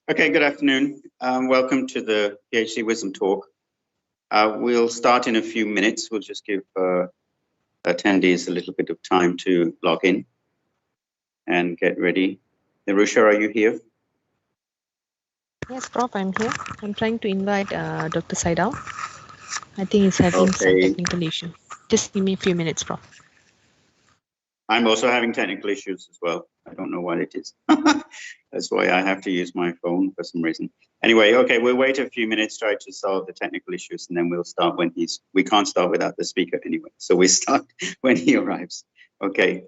Okay, good afternoon. Welcome to the PhD Wisdom Talk. We'll start in a few minutes. We'll just give attendees a little bit of time to log in and get ready. Narusha, are you here? Yes, Prof, I'm here. I'm trying to invite Dr. Saidal. I think he's having some technical issue. Just give me a few minutes, Prof. I'm also having technical issues as well. I don't know what it is. That's why I have to use my phone for some reason. Anyway, okay, we'll wait a few minutes, try to solve the technical issues, and then we'll start when we can't start without the speaker anyway. So we start when he arrives. Okay.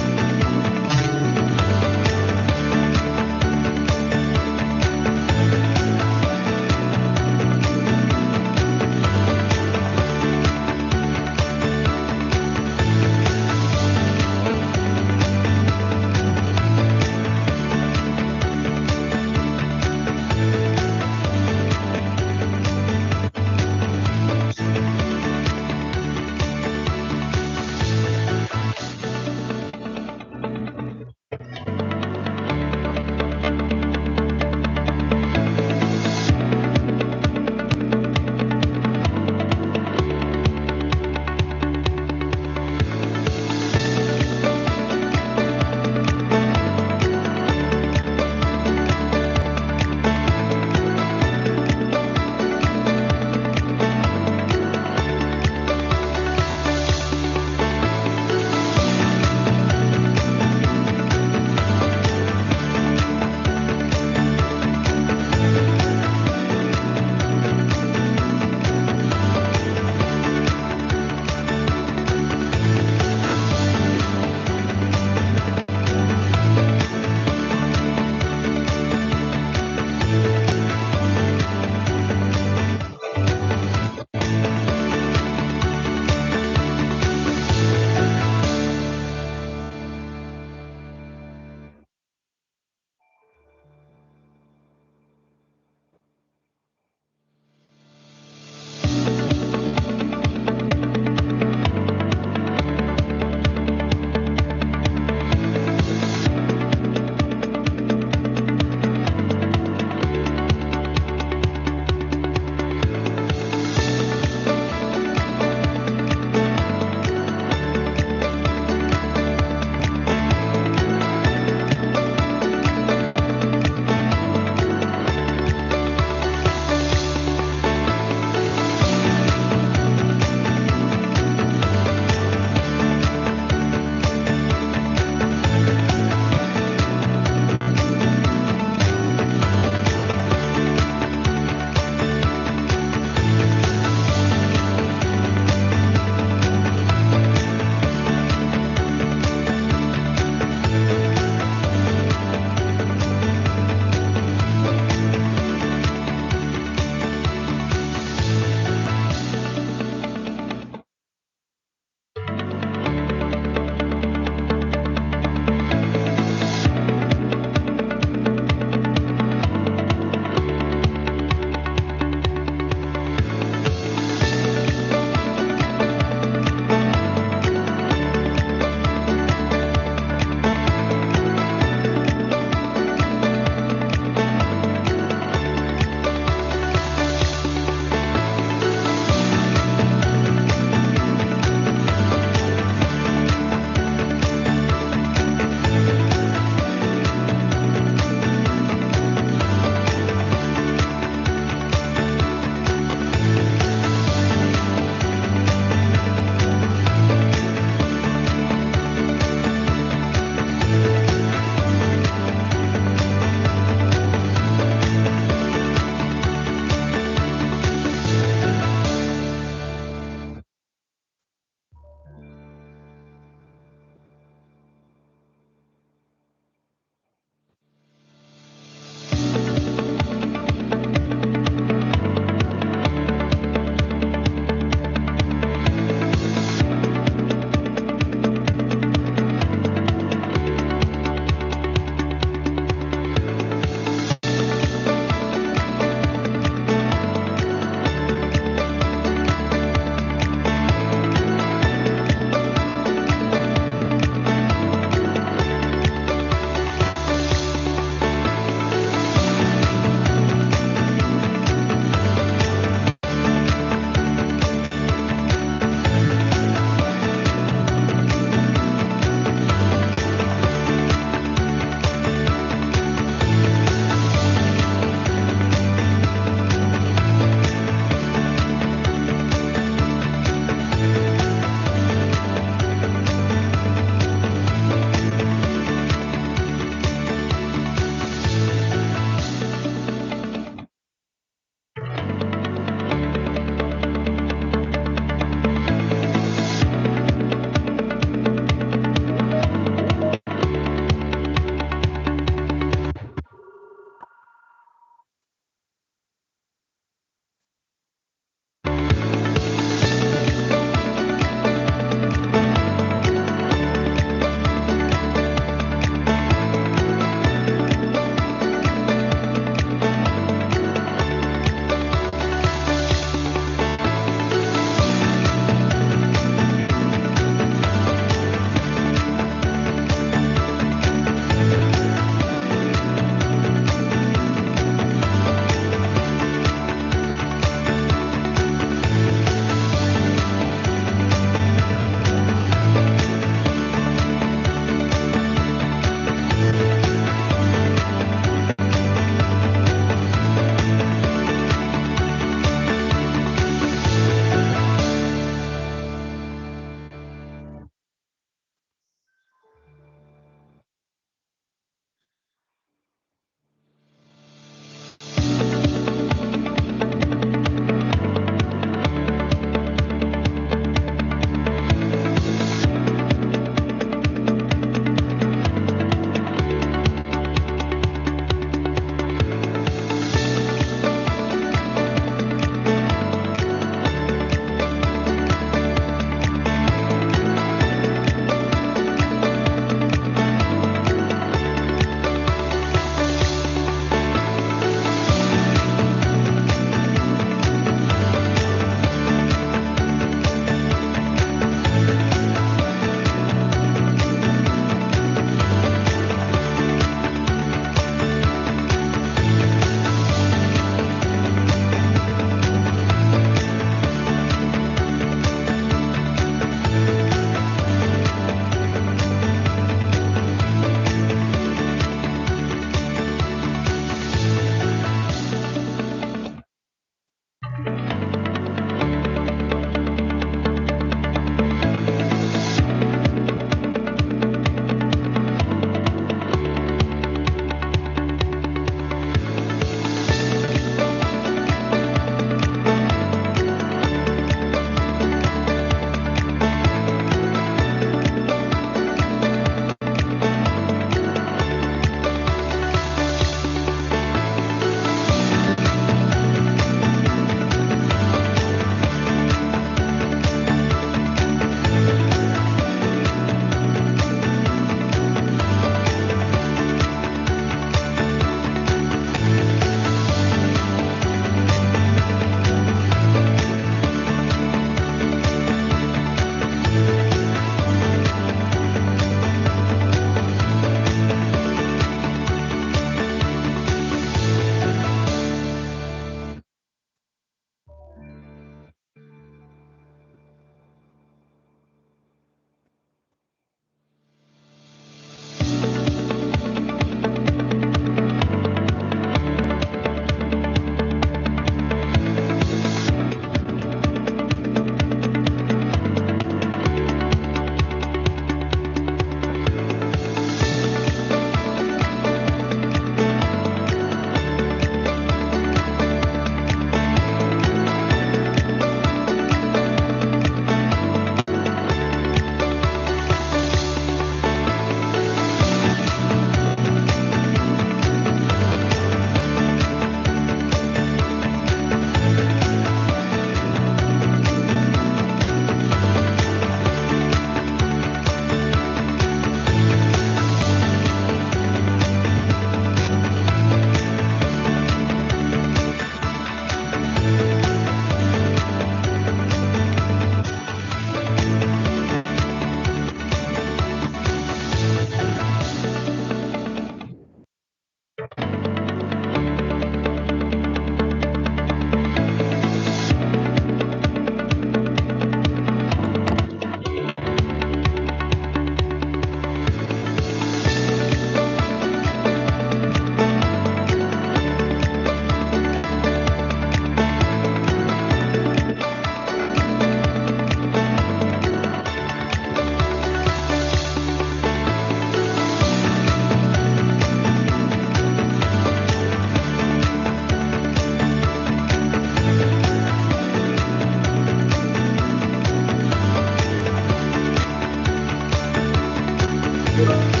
Yeah.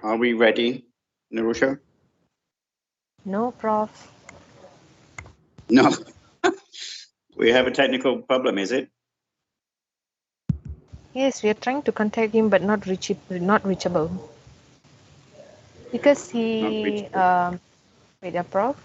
Are we ready, Narusha? No, Prof. No. We have a technical problem, is it? Yes, we are trying to contact him, but not reachable. Because Not he, reachable. wait, Prof.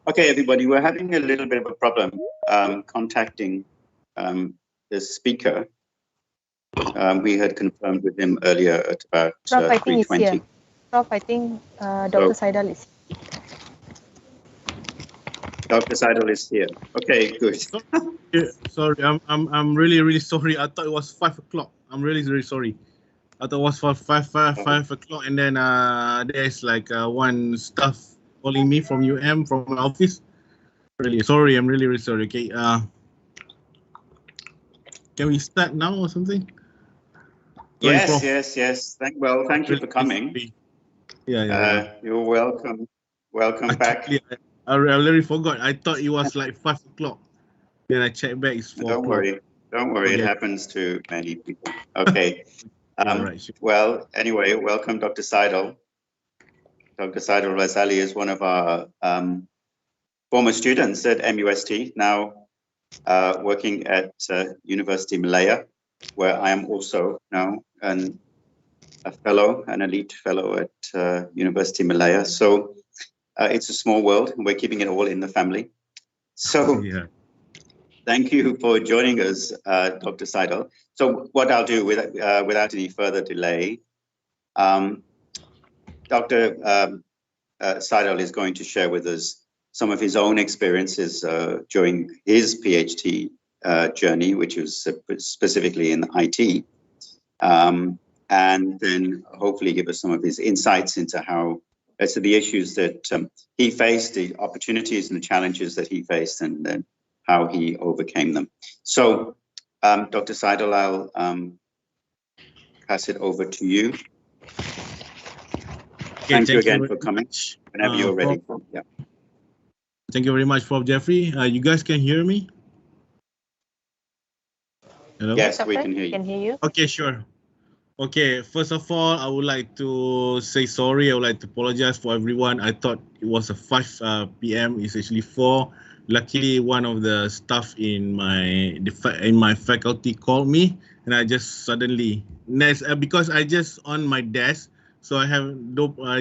Okay, everybody, we're having a little bit of a problem contacting the speaker. We had confirmed with him earlier at about Prof, I think he's here. 3:20. Prof, I think Dr. Saidal is. Dr. Seidel is here. Okay, good. Sorry, I'm really sorry. I thought it was 5 o'clock. I'm really sorry. I thought it was for 5 o'clock, and then there's like one staff calling me from UM from my office. Really sorry. I'm really sorry. Okay. Can we start now or something? Sorry, Yes, Prof. yes. Thank you for coming. Yeah. You're welcome. Welcome back. I already forgot. I thought it was like 5 o'clock. Then I checked back. It's 4 o'clock. Don't worry. Okay. It happens to many people. Okay. Right, sure. Well, anyway, welcome, Dr. Seidel. Dr. Seidel Razali is one of our former students at MUST, now working at University Malaya, where I am also now. And a fellow, an elite fellow at University Malaya. So it's a small world, and we're keeping it all in the family. So thank you for joining us, Dr. Seidel. So what I'll do without any further delay, Dr. Seidel is going to share with us some of his own experiences during his PhD journey, which was specifically in IT, and then hopefully give us some of his insights into the issues that he faced, the opportunities and the challenges that he faced, and then how he overcame them. So, Dr. Seidel, I'll pass it over to you. Okay, thank you again for coming. Whenever you're ready. Yeah. Thank you very much, Prof. Jeffrey. You guys can hear me? Hello? Yes, we can hear you. Okay, sure. Okay, first of all, I would like to say sorry. I would like to apologize for everyone. I thought it was a 5 p.m. It's actually 4. Luckily, one of the staff in my faculty called me, and I just suddenly, because I just on my desk, so I have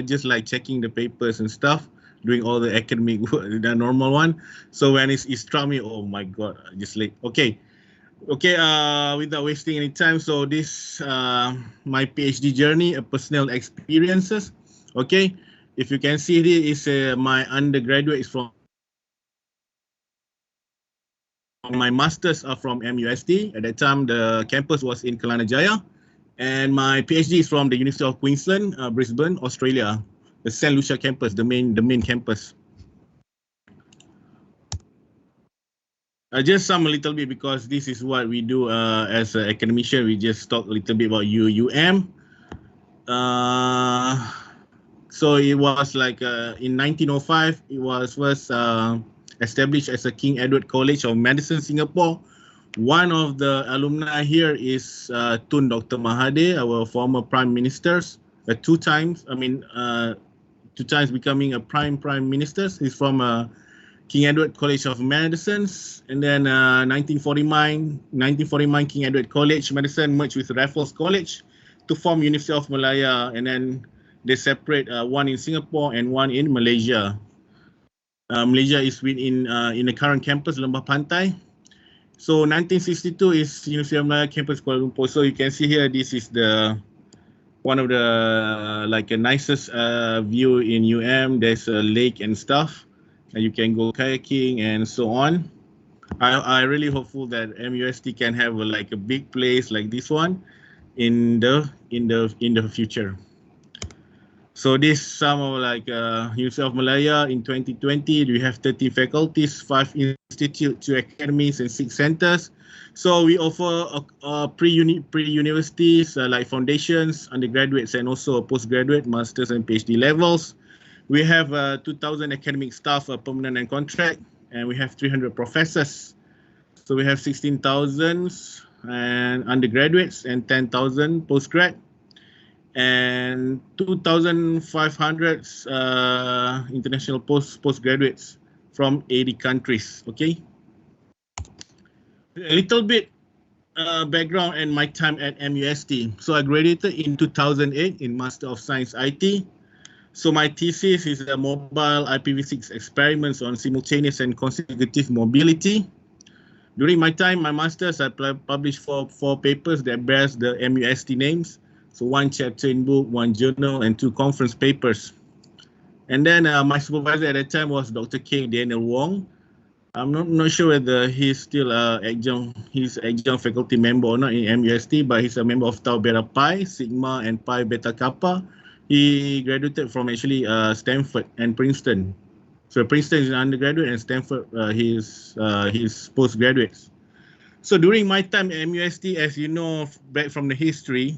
just like checking the papers and stuff, doing all the academic work, the normal one. So when it struck me, oh my God, just like, okay, without wasting any time. So this, my PhD journey, personal experiences. Okay, if you can see this is my undergraduate is from, my masters are from MUST. At that time, the campus was in Kelana Jaya. And my PhD is from the University of Queensland, Brisbane, Australia, the St. Lucia campus, the main campus. Just some a little bit, because this is what we do as an academician. We just talk a little bit about UUM. So it was like in 1905, it was first established as a King Edward College of Medicine, Singapore. One of the alumni here is Tun Dr. Mahathir, our former prime ministers, 2 times. I mean, 2 times becoming a prime minister. He's from King Edward College of Medicines, and then 1949 King Edward College Medicine merged with Raffles College to form University of Malaya, and then they separate one in Singapore and one in Malaysia. Malaysia is in the current campus Lembah Pantai. So 1962 is University of Malaya campus Kuala Lumpur. So you can see here, this is the one of the like a nicest view in UM. There's a lake and stuff, and you can go kayaking and so on. I really hopeful that MUST can have like a big place like this one in the future. So this some of like University of Malaya in 2020. We have 30 faculties, 5 institutes, 2 academies, and 6 centers. So we offer pre-universities like foundations, undergraduates, and also postgraduate, masters, and PhD levels. We have 2,000 academic staff, permanent and contract, and we have 300 professors. So we have 16,000 and undergraduates and 10,000 postgrad, and 2,500 international postgraduates from 80 countries. Okay, a little bit background and my time at MUST. So I graduated in 2008 in Master of Science IT. So my thesis is a mobile IPv6 experiments on simultaneous and consecutive mobility. During my time, my masters, I published four papers that bears the MUST names. So 1 chapter in book, 1 journal, and 2 conference papers. And then my supervisor at that time was Dr. K. Daniel Wong. I'm not sure whether he's still adjunct faculty member or not in MUST, but he's a member of Tau Beta Pi, Sigma, and Pi Beta Kappa. He graduated from actually Stanford and Princeton. So Princeton is an undergraduate, and Stanford his postgraduates. So during my time at MUST, as you know back from the history,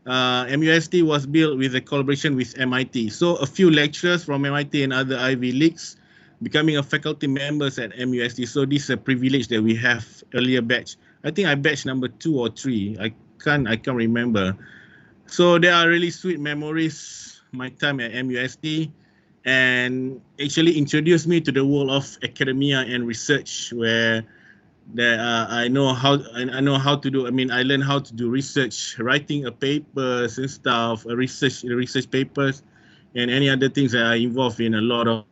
MUST was built with a collaboration with MIT. So a few lecturers from MIT and other Ivy Leagues becoming a faculty members at MUST. So this is a privilege that we have earlier batch. I think I batch number 2 or 3. I can't remember. So there are really sweet memories my time at MUST, and actually introduced me to the world of academia and research, where that I know how to do. I mean, I learned how to do research, writing a papers and stuff, research papers, and any other things that are involved in a lot of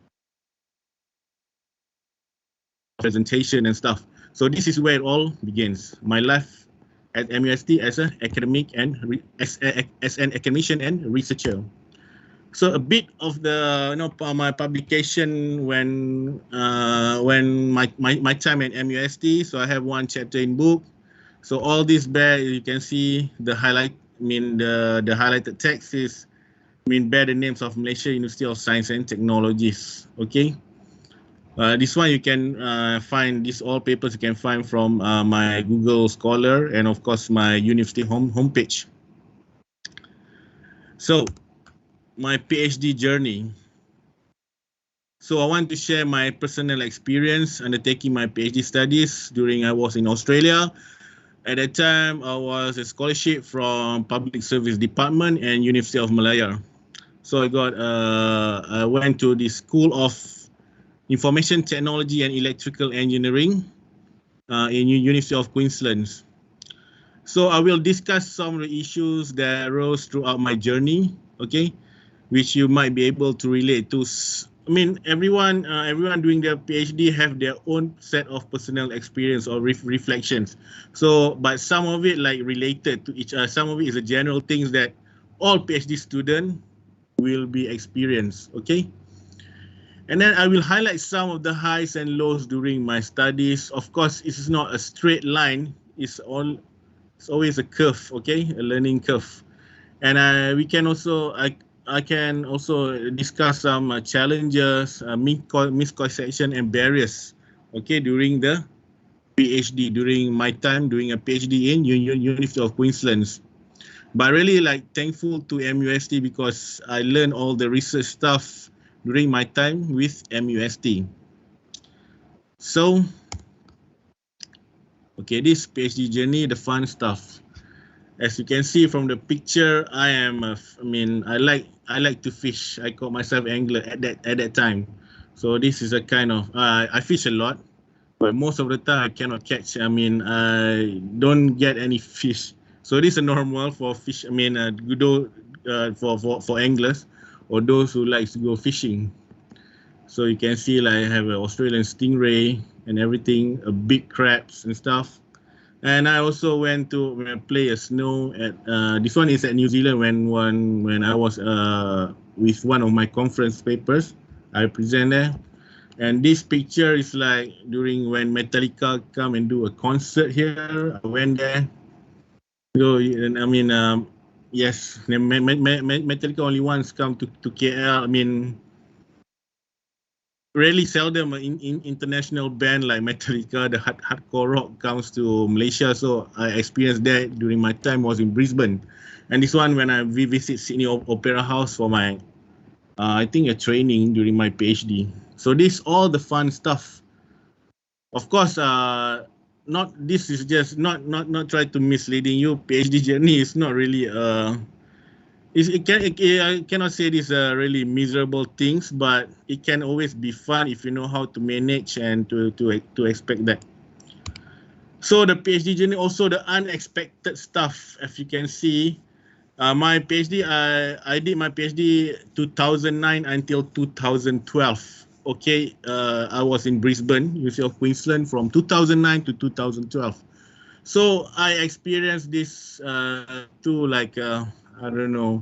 presentation and stuff. So this is where it all begins. My life at MUST as an academic and as an academician and researcher. So a bit of the my publication when my time at MUST. So I have one chapter in book. So all this bear, you can see the highlight. I mean the highlighted text is bear the names of Malaysia University of Science and Technologies. Okay. This one you can find, these all papers you can find from my Google Scholar and of course my university homepage. So my PhD journey. So I want to share my personal experience undertaking my PhD studies during I was in Australia. At that time, I was a scholarship from Public Service Department and University of Malaya. So I went to the School of Information Technology and Electrical Engineering in University of Queensland. So I will discuss some of the issues that arose throughout my journey, okay, which you might be able to relate to. I mean, everyone doing their PhD have their own set of personal experience or reflections. So, but some of it like related to each other. Some of it is a general things that all PhD students will be experienced, okay? And then I will highlight some of the highs and lows during my studies. Of course, it is not a straight line. It's always a curve, okay? A learning curve. And I can also discuss some challenges, misconception and barriers, okay, during the PhD, during my time doing a PhD in University of Queensland. But really thankful to MUST because I learned all the research stuff during my time with MUST. So, okay, this PhD journey, the fun stuff. As you can see from the picture, I like to fish. I call myself angler at that time. So this is a kind of I fish a lot, but most of the time I cannot catch. I don't get any fish. So this is normal for fish. For anglers or those who like to go fishing. So you can see I have an Australian stingray and everything, big crabs and stuff. And I also went to play a snow at this one is at New Zealand when I was with one of my conference papers. I present there. And this picture is during when Metallica come and do a concert here. I went there. So yes, Metallica only once come to KL. Really seldom in international band like Metallica, the hardcore rock comes to Malaysia. So I experienced that during my time was in Brisbane. And this one when I visit Sydney Opera House for my, I think a training during my PhD. So this all the fun stuff. Of course, this is just not try to misleading you. PhD journey is not really I cannot say these are really miserable things, but it can always be fun if you know how to manage and to expect that. So the PhD journey, also the unexpected stuff, as you can see. My PhD, I did my PhD 2009 until 2012. Okay, I was in Brisbane, University of Queensland, from 2009 to 2012. So I experienced this I don't know.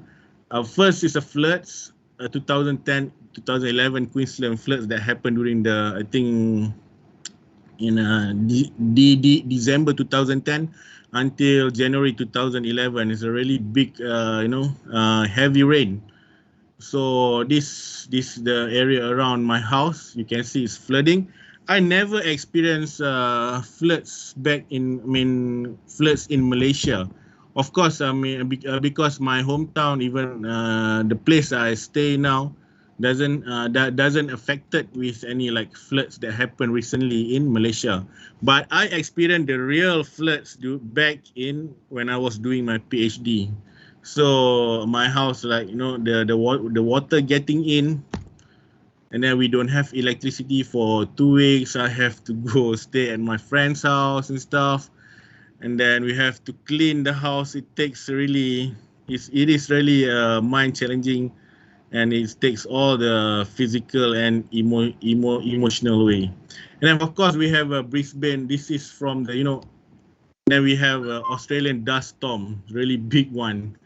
First is a floods, 2010, 2011 Queensland floods that happened during the, I think, in December 2010 until January 2011. It's a really big, heavy rain. So this the area around my house. You can see it's flooding. I never experienced floods floods in Malaysia. Of course, because my hometown, even the place I stay now, doesn't affected with any floods that happened recently in Malaysia. But I experienced the real floods back in when I was doing my PhD. So my house, the water getting in, and then we don't have electricity for 2 weeks. I have to go stay at my friend's house and stuff, and then we have to clean the house. It takes really, it is really mind challenging, and it takes all the physical and emotional way. And then of course we have Brisbane. This is from the, then we have Australian dust storm, really big one.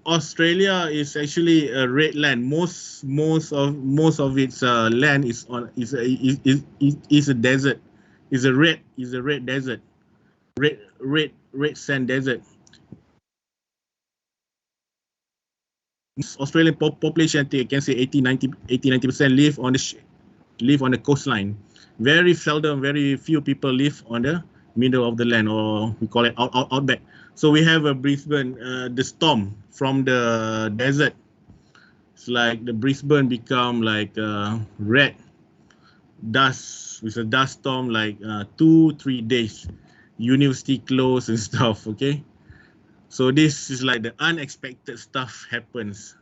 Australia is actually a red land. Most of its land is a desert. Is a red desert, red sand desert. Australian population, I think I can say 80-90% live on the coastline. Very seldom, very few people live on the middle of the land, or we call it outback. So we have a Brisbane, the storm from the desert. It's like the Brisbane become like red dust, with a dust storm, like 2-3 days. University closed and stuff, okay? So this is like the unexpected stuff happens.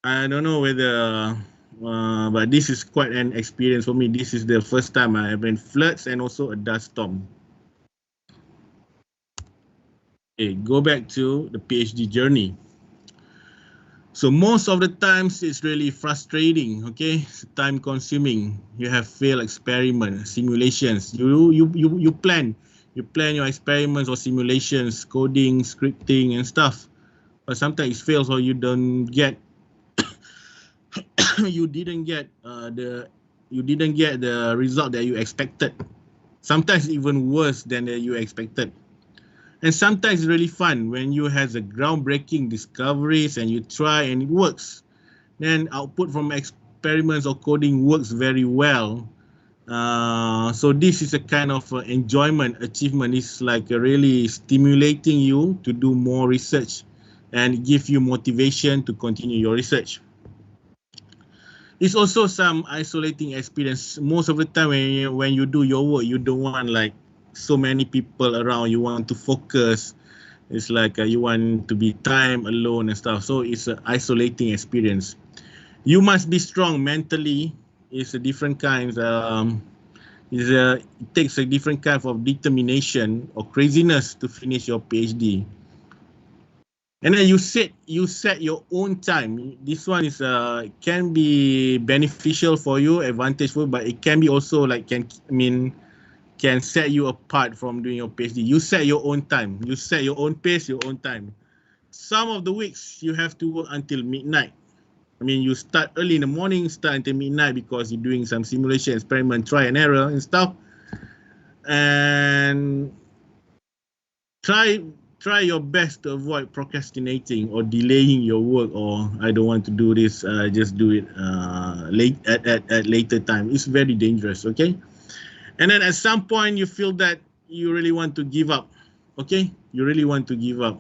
I don't know whether, but this is quite an experience for me. This is the first time I have been floods and also a dust storm. Okay, go back to the PhD journey. So most of the times it's really frustrating, okay? It's time consuming. You have failed experiments, simulations. You plan your experiments or simulations, coding, scripting and stuff. But sometimes it fails, or you don't get you didn't get the result that you expected. Sometimes even worse than you expected. And sometimes it's really fun when you have a groundbreaking discoveries and you try and it works. Then output from experiments or coding works very well. So this is a kind of enjoyment, achievement. It's like really stimulating you to do more research and give you motivation to continue your research. It's also some isolating experience. Most of the time when you do your work, you don't want like so many people around. You want to focus. It's like you want to be time alone and stuff. So it's an isolating experience. You must be strong mentally. It's a different kind. It takes a different kind of determination or craziness to finish your PhD. And then you set your own time. This one is can be beneficial for you, advantageful, but it can be also like can set you apart from doing your PhD. You set your own time. You set your own pace, your own time. Some of the weeks you have to work until midnight. You start early in the morning, start until midnight because you're doing some simulation, experiment, try and error and stuff. And try your best to avoid procrastinating or delaying your work, or I don't want to do this, just do it at later time. It's very dangerous, okay? And then at some point you feel that you really want to give up, okay? You really want to give up.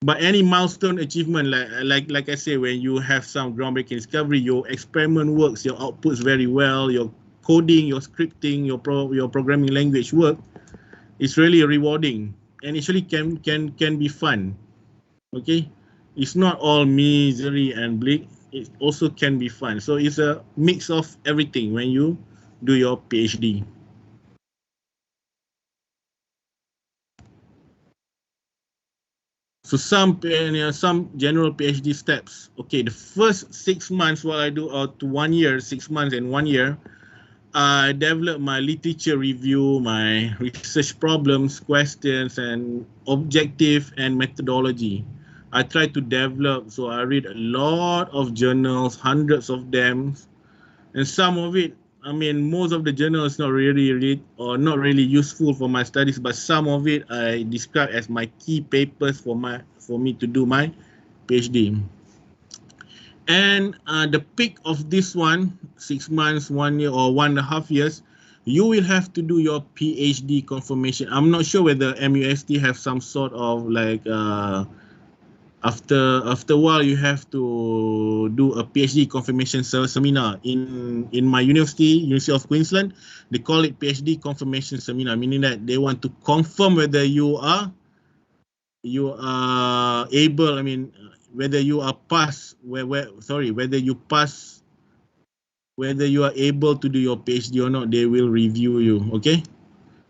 But any milestone achievement, like I say, when you have some groundbreaking discovery, your experiment works, your outputs very well, your coding, your scripting, your programming language work, it's really rewarding. And actually can be fun, okay? It's not all misery and bleak. It also can be fun. So it's a mix of everything when you do your PhD. So some general PhD steps. Okay, the first 6 months what I do, or to 1 year, 6 months and 1 year, I develop my literature review, my research problems, questions, and objective and methodology. I try to develop, so I read a lot of journals, hundreds of them, and some of it, most of the journals not really useful for my studies, but some of it I describe as my key papers for me to do my PhD. And the peak of this one, 6 months, 1 year, or 1.5 years, you will have to do your PhD confirmation. I'm not sure whether MUST have some sort of like after a while you have to do a PhD confirmation seminar. In my University of Queensland, they call it PhD confirmation seminar, meaning that they want to confirm whether you are able, whether you are pass, whether you are able to do your PhD or not, they will review you. Okay,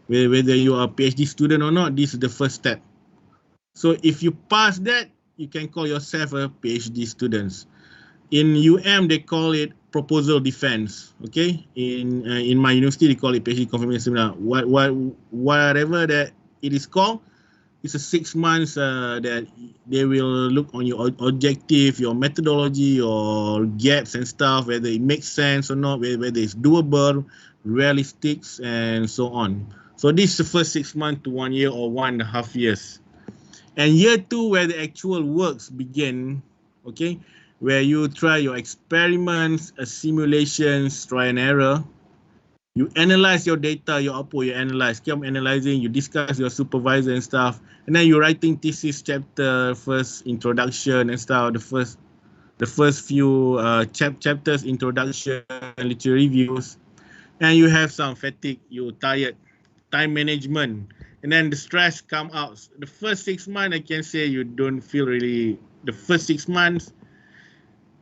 whether you are a PhD student or not, this is the first step. So if you pass that, you can call yourself a PhD student. In UM, they call it proposal defense. Okay, in my university, they call it PhD confirmation seminar. Whatever that it is called, it's a 6 months that they will look on your objective, your methodology, or gaps and stuff, whether it makes sense or not, whether it's doable, realistic, and so on. So this is the first 6 months to 1 year or 1.5 years. And year 2, where the actual works begin, okay, where you try your experiments, simulations, try and error. You analyze your data, your output, you analyze, keep analyzing, you discuss your supervisor and stuff, and then you're writing thesis chapter, first introduction and stuff, the first few chapters, introduction, literature reviews, and you have some fatigue, you're tired, time management, and then the stress come out. The first 6 months, I can say you don't feel really, the first 6 months,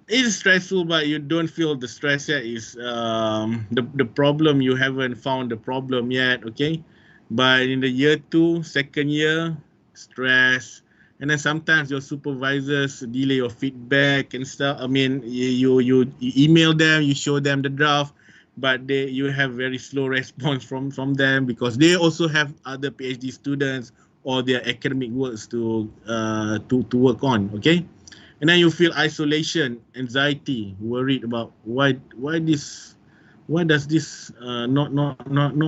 it's stressful, but you don't feel the stress yet. Is the problem, you haven't found the problem yet, okay? But in the year 2, second year, stress, and then sometimes your supervisors delay your feedback and stuff. I mean, you email them, you show them the draft, but you have very slow response from them, because they also have other PhD students or their academic works to work on, okay? And then you feel isolation, anxiety, worried about why does this not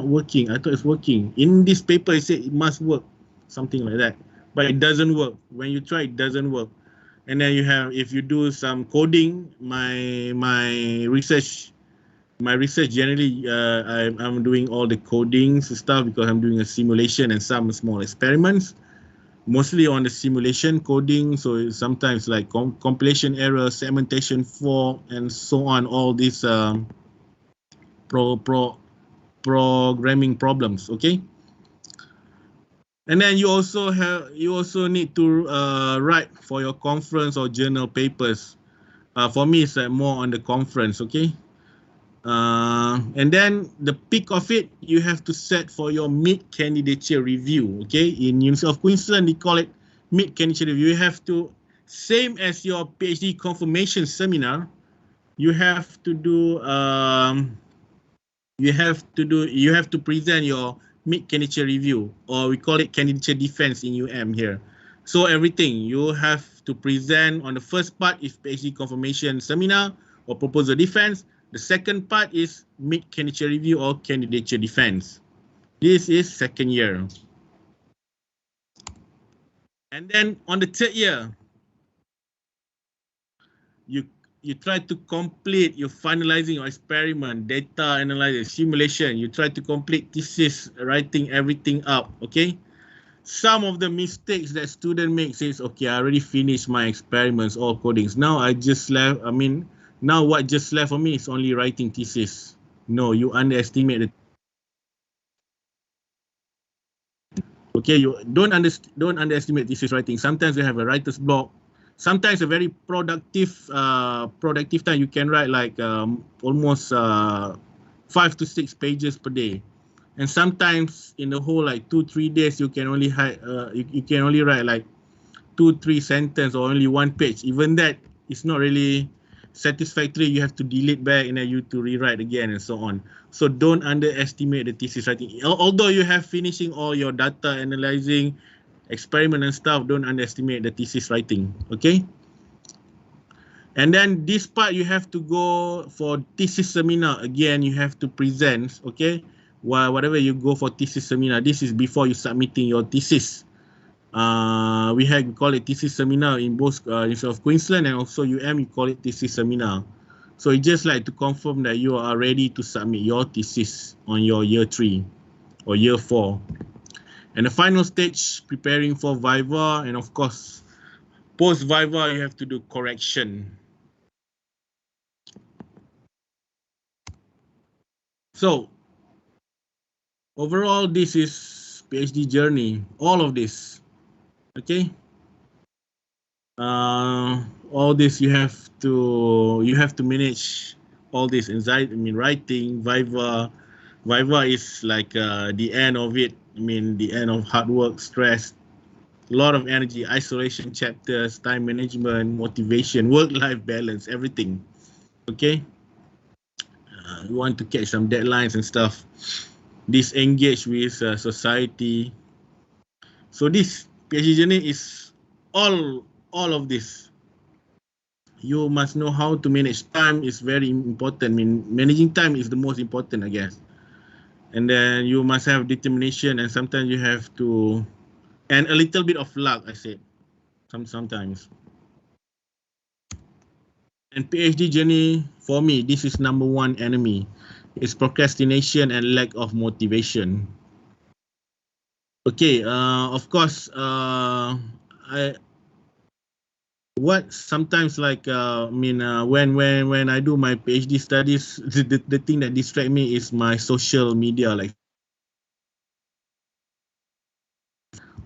working? I thought it's working. In this paper, it said it must work, something like that, but it doesn't work. When you try, it doesn't work. And then you have, if you do some coding, my research generally, I'm doing all the codings stuff because I'm doing a simulation and some small experiments, mostly on the simulation coding. So sometimes like compilation error, segmentation fault, and so on, all these programming problems, okay? And then you also need to write for your conference or journal papers. For me, it's more on the conference, okay? And then the peak of it, you have to set for your mid-candidature review, okay? In University of Queensland, they call it mid-candidature review. You have to, same as your PhD confirmation seminar, you have to do, you have to present your mid-candidature review, or we call it candidature defense in UM here. So everything, you have to present on the first part is PhD confirmation seminar or proposal defense. The second part is mid-candidature review or candidature defense. This is second year. And then on the third year, you try to complete, you're finalizing your experiment, data analysis, simulation. You try to complete thesis, writing everything up, okay? Some of the mistakes that student makes is, okay, I already finished my experiments or codings. Now now what just left for me is only writing thesis. No, you underestimate it. Okay, you don't underestimate thesis writing. Sometimes you have a writer's block. Sometimes a very productive time, you can write like almost 5 to 6 pages per day. And sometimes in the whole like 2-3 days, you can only write like 2-3 sentences or only 1 page. Even that is not really satisfactory. You have to delete back and then you to rewrite again and so on. So don't underestimate the thesis writing. Although you have finishing all your data analyzing, experiment and stuff, don't underestimate the thesis writing, okay? And then this part, you have to go for thesis seminar. Again, you have to present, okay? Whatever you go for thesis seminar, this is before you submitting your thesis. We call it thesis seminar in both University of Queensland and also UM, you call it thesis seminar. So it's just like to confirm that you are ready to submit your thesis on your year 3 or year 4. And the final stage, preparing for Viva, and of course, post-Viva, you have to do correction. So, overall, this is PhD journey, all of this, okay? All this you have to manage all this anxiety. I mean, writing, Viva is like the end of it. I mean, the end of hard work, stress, a lot of energy, isolation chapters, time management, motivation, work-life balance, everything. Okay. You want to catch some deadlines and stuff. Disengage with society. So this PhD journey is all of this. You must know how to manage time is very important. I mean, managing time is the most important, I guess. And then you must have determination, and sometimes you have to, and a little bit of luck, I said, sometimes. And PhD journey, for me, this is number one enemy. It's procrastination and lack of motivation. Okay, of course, what sometimes like when I do my PhD studies, the thing that distract me is my social media. Like,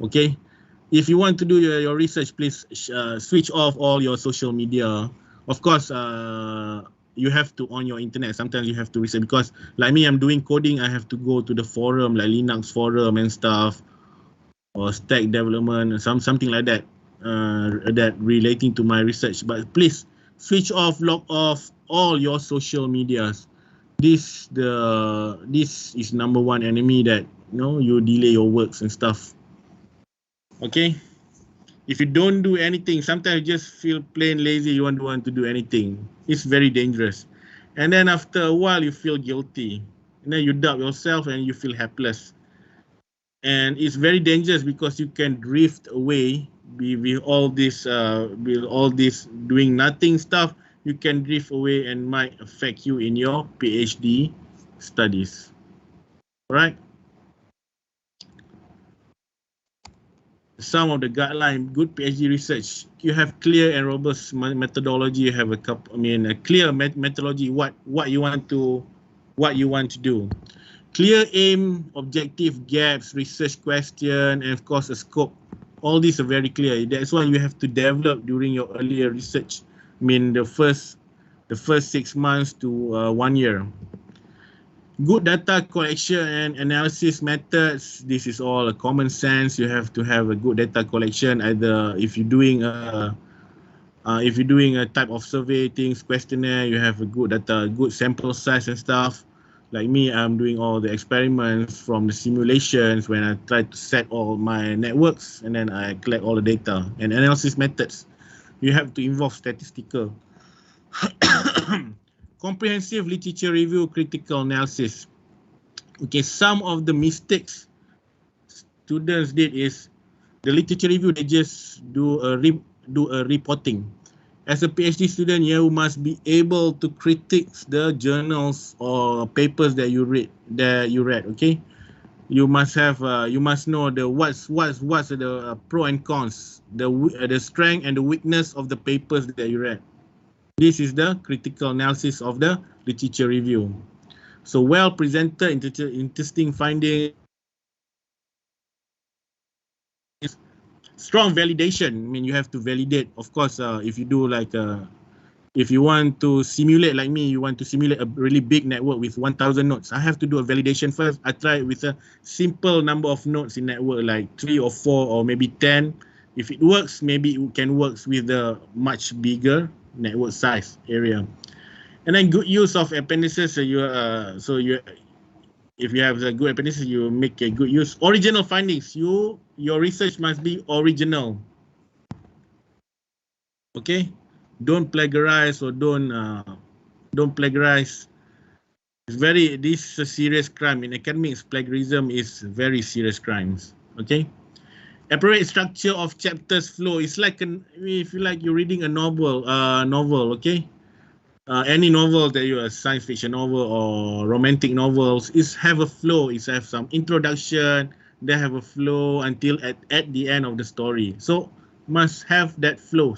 okay, if you want to do your research, please switch off all your social media. Of course, you have to on your internet. Sometimes you have to research, because like me, I'm doing coding. I have to go to the forum, like Linux forum and stuff, or stack development, something like that, that relating to my research. But please switch off, log off all your social medias. This is number one enemy, that you delay your works and stuff. Okay, if you don't do anything, sometimes you just feel plain lazy, you don't want to do anything. It's very dangerous. And then after a while you feel guilty, and then you doubt yourself and you feel helpless. And it's very dangerous, because you can drift away with all this doing nothing stuff. You can drift away and might affect you in your PhD studies. Right? Some of the guideline, good PhD research, you have clear and robust methodology. You have a clear methodology, what you want to do. Clear aim, objective, gaps, research question, and of course a scope. All these are very clear. That's why you have to develop during your earlier research. I mean, the first 6 months to 1 year. Good data collection and analysis methods. This is all a common sense. You have to have a good data collection. Either if you're doing a type of survey things, questionnaire, you have a good data, good sample size and stuff. Like me, I'm doing all the experiments from the simulations when I try to set all my networks, and then I collect all the data. And analysis methods, you have to involve statistical. Comprehensive literature review, critical analysis. Okay, some of the mistakes students did is the literature review, they just do a reporting. As a PhD student, you must be able to critique the journals or papers that you read. Okay, you must have you must know the what's the pro and cons, the strength and the weakness of the papers that you read. This is the critical analysis of the literature review. So well presented, interesting findings. Strong validation. I mean, you have to validate. Of course, if you do like if you want to simulate, like me, you want to simulate a really big network with 1,000 nodes. I have to do a validation first. I try with a simple number of nodes in network, like 3 or 4 or maybe 10. If it works, maybe it can work with a much bigger network size area. And then good use of appendices. If you have a good appendices, you make a good use. Original findings. Your research must be original. Okay, don't plagiarize or don't plagiarize. This is a serious crime in academics. Plagiarism is very serious crimes. Okay, appropriate structure of chapters flow. It's like if you like, you're reading a novel. Okay. Any novel that you are, science fiction novel or romantic novels, is have a flow. It's have some introduction, they have a flow until at the end of the story. So must have that flow.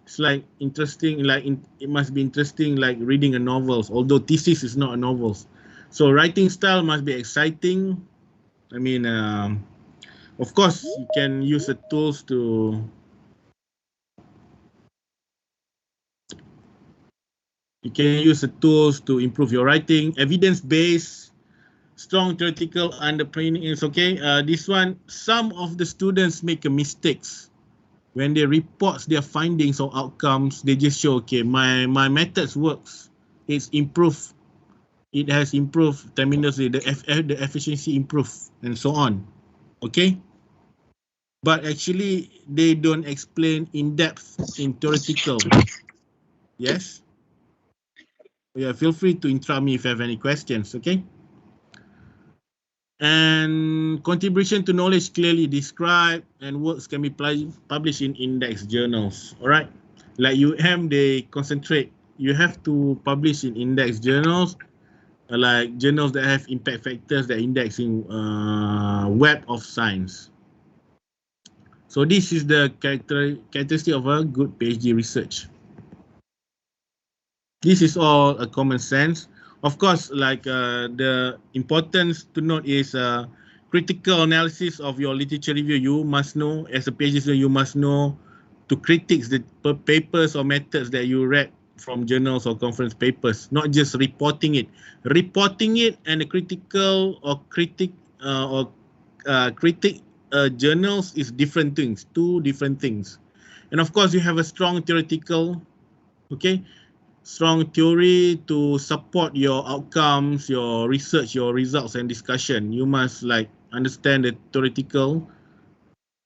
It's like interesting, like it must be interesting, like reading a novels, although thesis is not a novels. So writing style must be exciting. I mean, of course, you can use the tools to You can use the tools to improve your writing. Evidence-based, strong theoretical underpinning is okay. This one, some of the students make mistakes when they report their findings or outcomes. They just show, okay, my methods works. It's improved. It has improved tremendously. The efficiency improved and so on. Okay. But actually, they don't explain in depth in theoretical. Yes. Yeah, feel free to interrupt me if you have any questions, okay? And contribution to knowledge clearly described and works can be published in index journals, all right? Like UM, they concentrate. You have to publish in index journals, like journals that have impact factors that index in Web of Science. So this is the characteristic of a good PhD research. This is all a common sense. Of course, like the importance to note is critical analysis of your literature review. You must know, as a PhD student, you must know to critics the papers or methods that you read from journals or conference papers, not just reporting it. Reporting it and the critical or critic journals is different things, two different things. And of course, you have a strong theoretical, okay, strong theory to support your outcomes, your research, your results and discussion. You must like understand the theoretical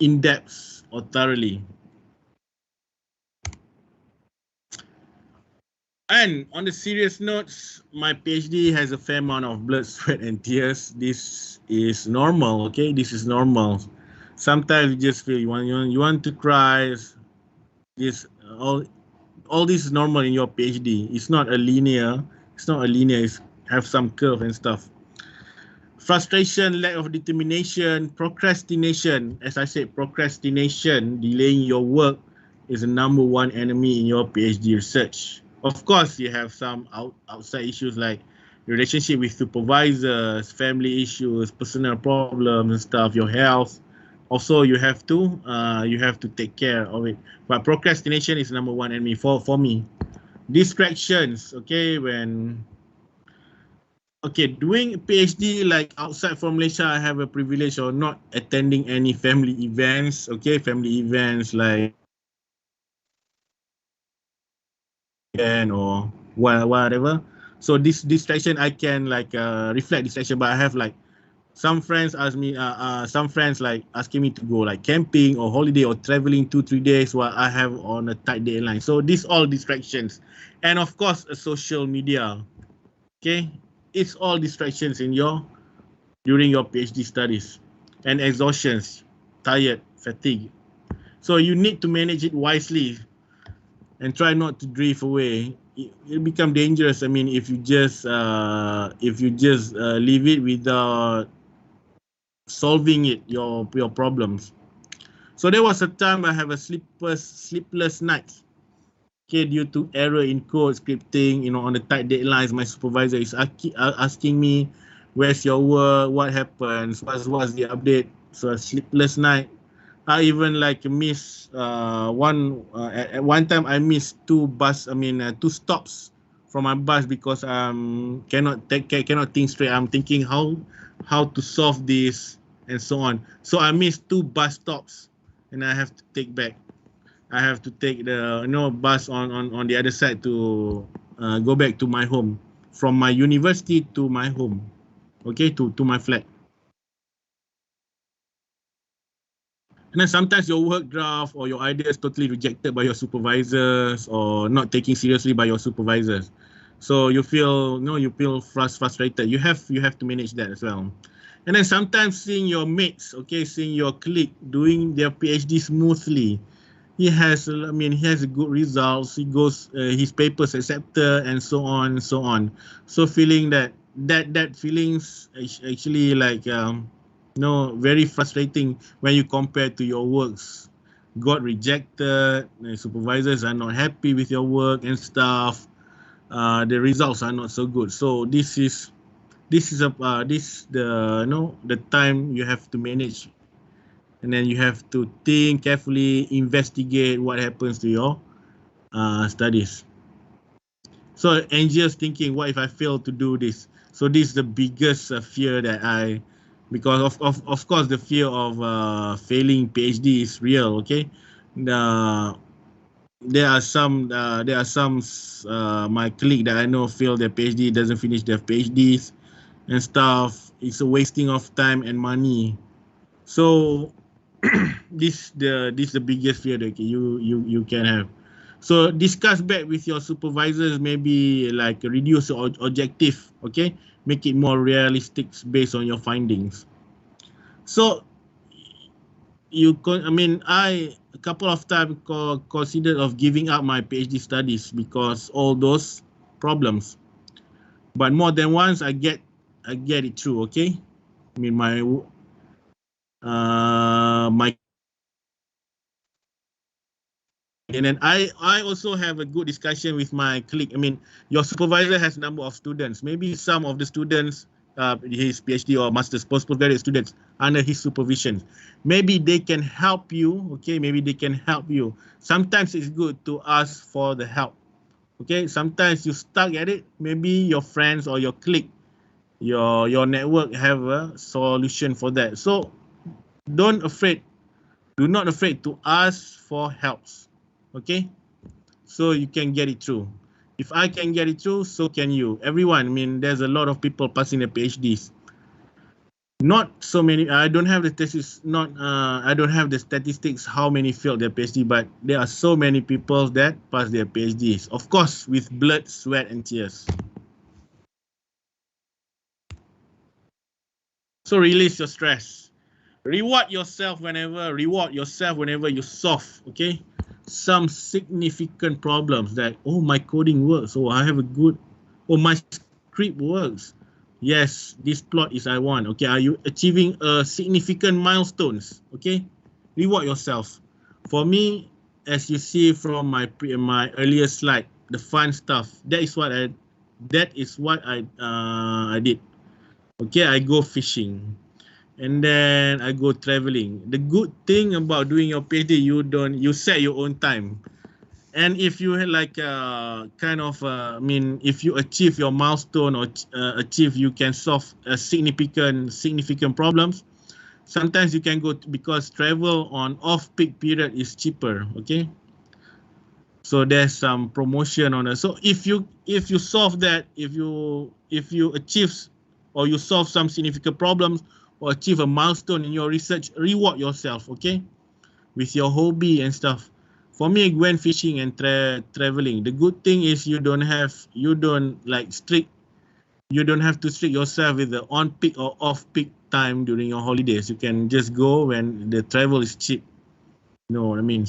in depth or thoroughly. And on the serious notes, my PhD has a fair amount of blood, sweat and tears. This is normal, okay? This is normal. Sometimes you just feel you want to cry. This all this is normal in your PhD. It's not a linear. It's not a linear. It's have some curve and stuff. Frustration, lack of determination, procrastination. As I said, procrastination, delaying your work, is the number one enemy in your PhD research. Of course, you have some outside issues like relationship with supervisors, family issues, personal problems and stuff, your health. Also, you have to take care of it. But procrastination is number one enemy for me. Distractions, okay, doing PhD like outside from Malaysia, I have a privilege of not attending any family events, okay, family events like or whatever. So this distraction, I can like reflect distraction, but I have like some friends ask me, some friends like asking me to go like camping or holiday or traveling 2-3 days while I have on a tight deadline. So these all distractions, and of course, social media. Okay, it's all distractions in during your PhD studies, and exhaustions, tired, fatigue. So you need to manage it wisely and try not to drift away. It become dangerous. I mean, if you just leave it without solving it, your problems. So there was a time I have a sleepless night. Okay, due to error in code scripting, on the tight deadlines, my supervisor is asking me, "Where's your work? What happens? What's the update?" So a sleepless night. I even like miss at one time I missed two stops from my bus because cannot think straight. I'm thinking how to solve this and so on. So I missed two bus stops and I have to take back. I have to take the bus on the other side to go back to my home, from my university to my home, okay, to my flat. And then sometimes your work draft or your idea is totally rejected by your supervisors or not taken seriously by your supervisors. So you feel frustrated. You have to manage that as well. And then sometimes seeing your mates, seeing your colleague doing their PhD smoothly. He has good results. He goes his papers accepted and so on and so on. So feeling that feelings actually like very frustrating when you compare to your works. Got rejected. Supervisors are not happy with your work and stuff. The results are not so good. So this is the time you have to manage. And then you have to think carefully, investigate what happens to your studies. So anxious thinking, what if I fail to do this? So this is the biggest fear that because of course the fear of failing PhD is real. Okay, there are some my colleague that I know fail their PhD, doesn't finish their PhDs and stuff. It's a wasting of time and money. So this the biggest fear that you can have. So discuss back with your supervisors, maybe like reduce your objective, okay? Make it more realistic based on your findings. So I a couple of times considered of giving up my PhD studies because all those problems. But more than once I get it through, okay? I mean my and then I also have a good discussion with my colleague. I mean, your supervisor has a number of students. Maybe some of the students, his PhD or master's postgraduate students under his supervision. Maybe they can help you. Okay, maybe they can help you. Sometimes it's good to ask for the help. Okay, sometimes you stuck at it. Maybe your friends or your clique, your network have a solution for that. So do not afraid to ask for helps. Okay, so you can get it through. If I can get it through, so can you. Everyone, I mean, there's a lot of people passing their PhDs. Not so many. I don't have the statistics. I don't have the statistics how many failed their PhD, but there are so many people that pass their PhDs. Of course, with blood, sweat, and tears. So release your stress. Reward yourself whenever you solve. Okay, some significant problems that, oh, my coding works, oh, I have a good, oh, my script works. Yes, this plot is I want. Okay, are you achieving significant milestones? Okay, reward yourself. For me, as you see from my earlier slide, the fun stuff. That is what I did. Okay, I go fishing. And then I go traveling. The good thing about doing your PhD, you set your own time. And if you had like if you achieve your milestone or you can solve a significant problems. Sometimes you can go because travel on off-peak period is cheaper. Okay, so there's some promotion on it. So if you solve that, if you achieve or you solve some significant problems or achieve a milestone in your research, reward yourself, okay, with your hobby and stuff. For me, when fishing and traveling, the good thing is you don't have to strict yourself with the on peak or off peak time during your holidays. You can just go when the travel is cheap. You know what I mean?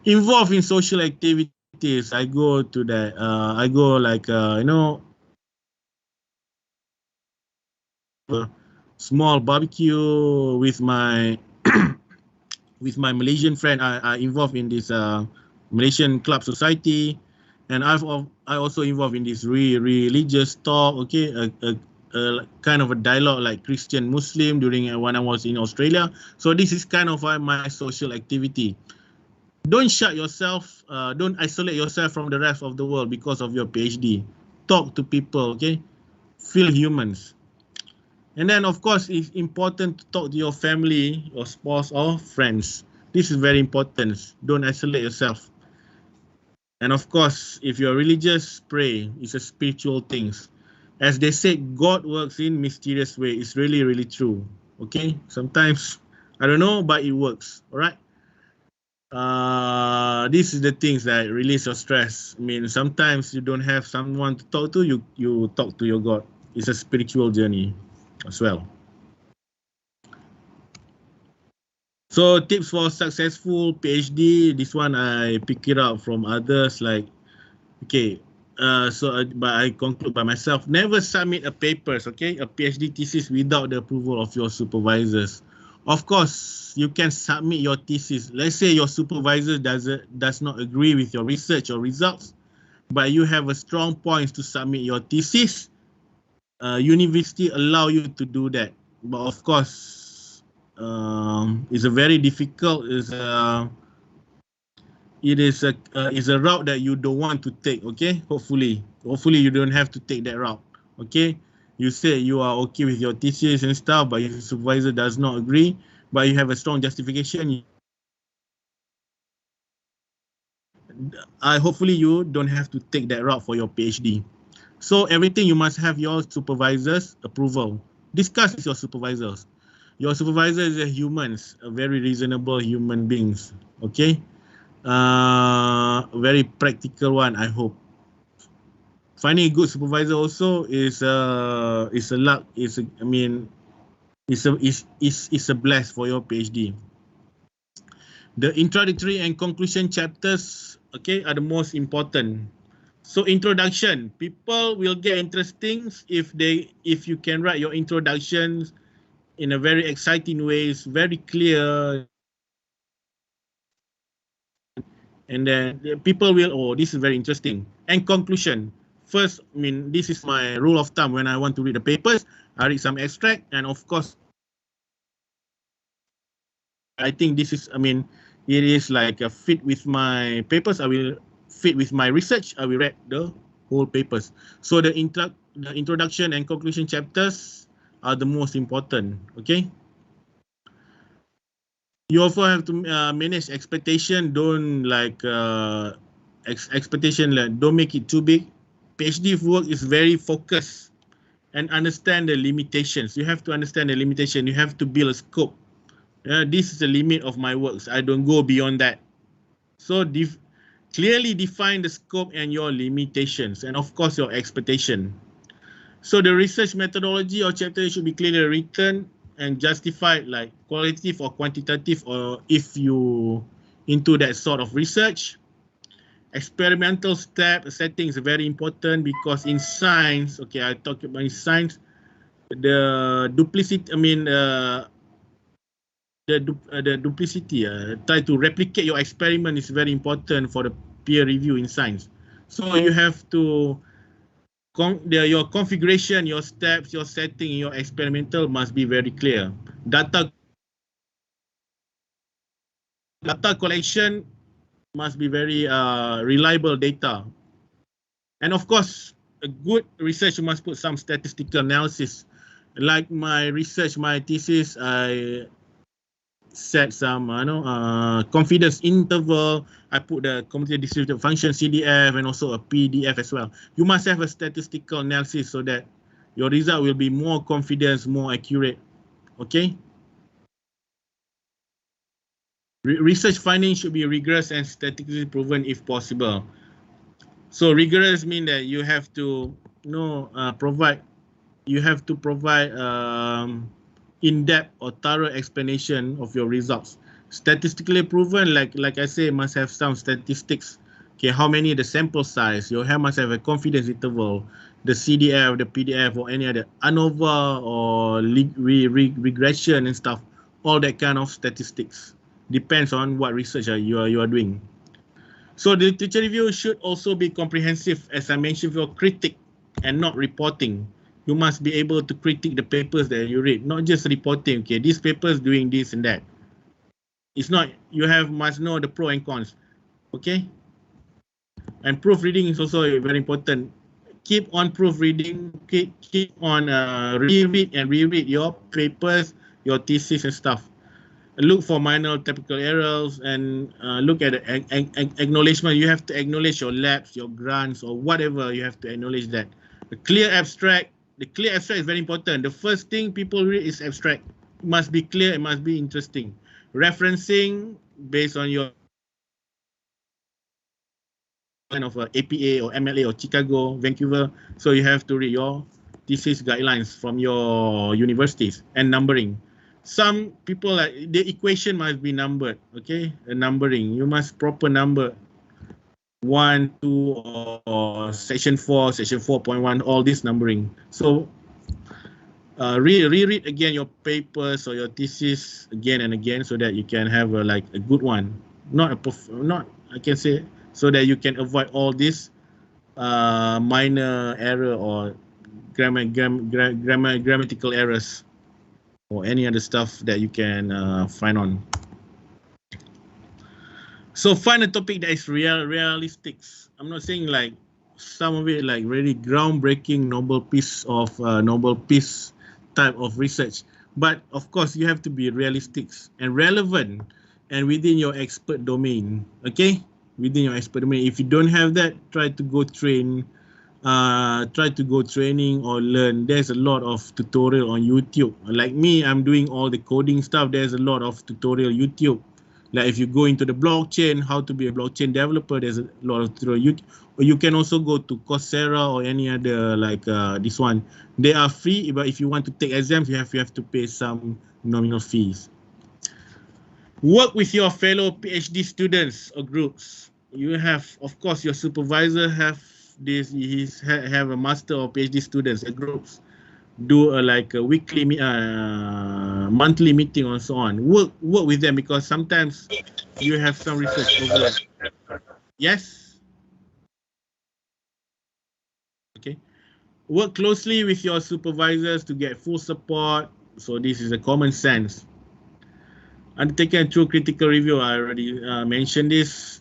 Involved in social activities. I go to that. I go like small barbecue with my Malaysian friend. I involved in this Malaysian club society, and I also involved in this religious talk. Okay, a kind of a dialogue like Christian Muslim during when I was in Australia. So this is kind of my social activity. Don't shut yourself. Don't isolate yourself from the rest of the world because of your PhD. Talk to people. Okay, feel humans. And then, of course, it's important to talk to your family, your spouse, or friends. This is very important. Don't isolate yourself. And of course, if you're religious, pray. It's a spiritual thing. As they say, God works in mysterious way. It's really, really true. Okay? Sometimes, I don't know, but it works. All right? This is the things that release your stress. I mean, sometimes you don't have someone to talk to. You talk to your God. It's a spiritual journey as well. So tips for successful PhD. This one I pick it up from others. Like, okay, but I conclude by myself. Never submit a papers, okay, a PhD thesis without the approval of your supervisors. Of course, you can submit your thesis. Let's say your supervisor does not agree with your research or results, but you have a strong points to submit your thesis. University allow you to do that, but of course, it's a very difficult. it is a route that you don't want to take. Okay, hopefully you don't have to take that route. Okay, you say you are okay with your thesis and stuff, but your supervisor does not agree, but you have a strong justification. Hopefully you don't have to take that route for your PhD. So everything you must have your supervisor's approval. Discuss with your supervisors. Your supervisors are humans, very reasonable human beings. Okay, very practical one, I hope. Finding a good supervisor also is a luck. It's a bless for your PhD. The introductory and conclusion chapters, okay, are the most important. So introduction, people will get interesting if you can write your introductions in a very exciting ways, very clear, and then people will, oh, this is very interesting. And conclusion, first, this is my rule of thumb when I want to read the papers. I read some extract, and of course, I think this is, it is like a fit with my papers. I will fit with my research. I will read the whole papers. So the introduction and conclusion chapters are the most important. Okay. You also have to manage expectation. Don't expectation. Don't make it too big. PhD work is very focused and understand the limitations. You have to understand the limitation. You have to build a scope. This is the limit of my works. I don't go beyond that. So clearly define the scope and your limitations, and of course your expectation. So the research methodology or chapter should be clearly written and justified, like qualitative or quantitative, or if you into that sort of research. Experimental setting is very important, because in science, okay, I talk about in science, the duplicity, the duplicity, try to replicate your experiment is very important for the peer review in science. So you have to, your configuration, your steps, your setting, your experimental must be very clear. Data collection must be very reliable data. And of course, a good research must put some statistical analysis. Like my research, my thesis, I set some confidence interval. I put the computer distributed function CDF and also a PDF as well. You must have a statistical analysis so that your result will be more confidence, more accurate. Okay. Research findings should be rigorous and statistically proven if possible. So rigorous means that you have to provide in-depth or thorough explanation of your results. Statistically proven, like I say, must have some statistics. Okay, how many the sample size, your must have a confidence interval, the CDF, the PDF, or any other ANOVA or regression and stuff. All that kind of statistics depends on what research you are doing. So the literature review should also be comprehensive, as I mentioned, for critic and not reporting. You must be able to critique the papers that you read, not just reporting. Okay, this paper is doing this and that. It's not, you must know the pro and cons. Okay, and proofreading is also very important. Keep on proofreading. Keep on reread your papers, your thesis and stuff. Look for minor typical errors, and look at the acknowledgement. You have to acknowledge your labs, your grants, or whatever. You have to acknowledge that. The clear abstract is very important. The first thing people read is abstract. It must be clear, it must be interesting. Referencing based on your kind of APA or MLA or Chicago, Vancouver. So you have to read your thesis guidelines from your universities, and numbering. Some people, the equation must be numbered. Okay, the numbering, you must proper number 1, 2, or section 4, section 4.1, all this numbering. So reread again your papers or your thesis again and again, so that you can have a good one. Not I can say, so that you can avoid all this minor error or grammatical errors, or any other stuff that you can find on. So find a topic that is realistic. I'm not saying like some of it like really groundbreaking Nobel Peace type of research, but of course you have to be realistic and relevant and within your expert domain. Okay, within your expert domain. If you don't have that, try to go training or learn. There's a lot of tutorial on YouTube. Like me, I'm doing all the coding stuff. There's a lot of tutorial YouTube. Like if you go into the blockchain, how to be a blockchain developer, there's a lot of tutorial YouTube. Or you can also go to Coursera or any other like this one. They are free, but if you want to take exams, you have to pay some nominal fees. Work with your fellow PhD students or groups. You have, of course, your supervisor have this. Have a master or PhD students and groups. Do like a weekly, monthly meeting and so on. Work with them because sometimes you have some research overlap. Yes. Okay. Work closely with your supervisors to get full support. So this is a common sense. Undertaken through critical review. I already mentioned this.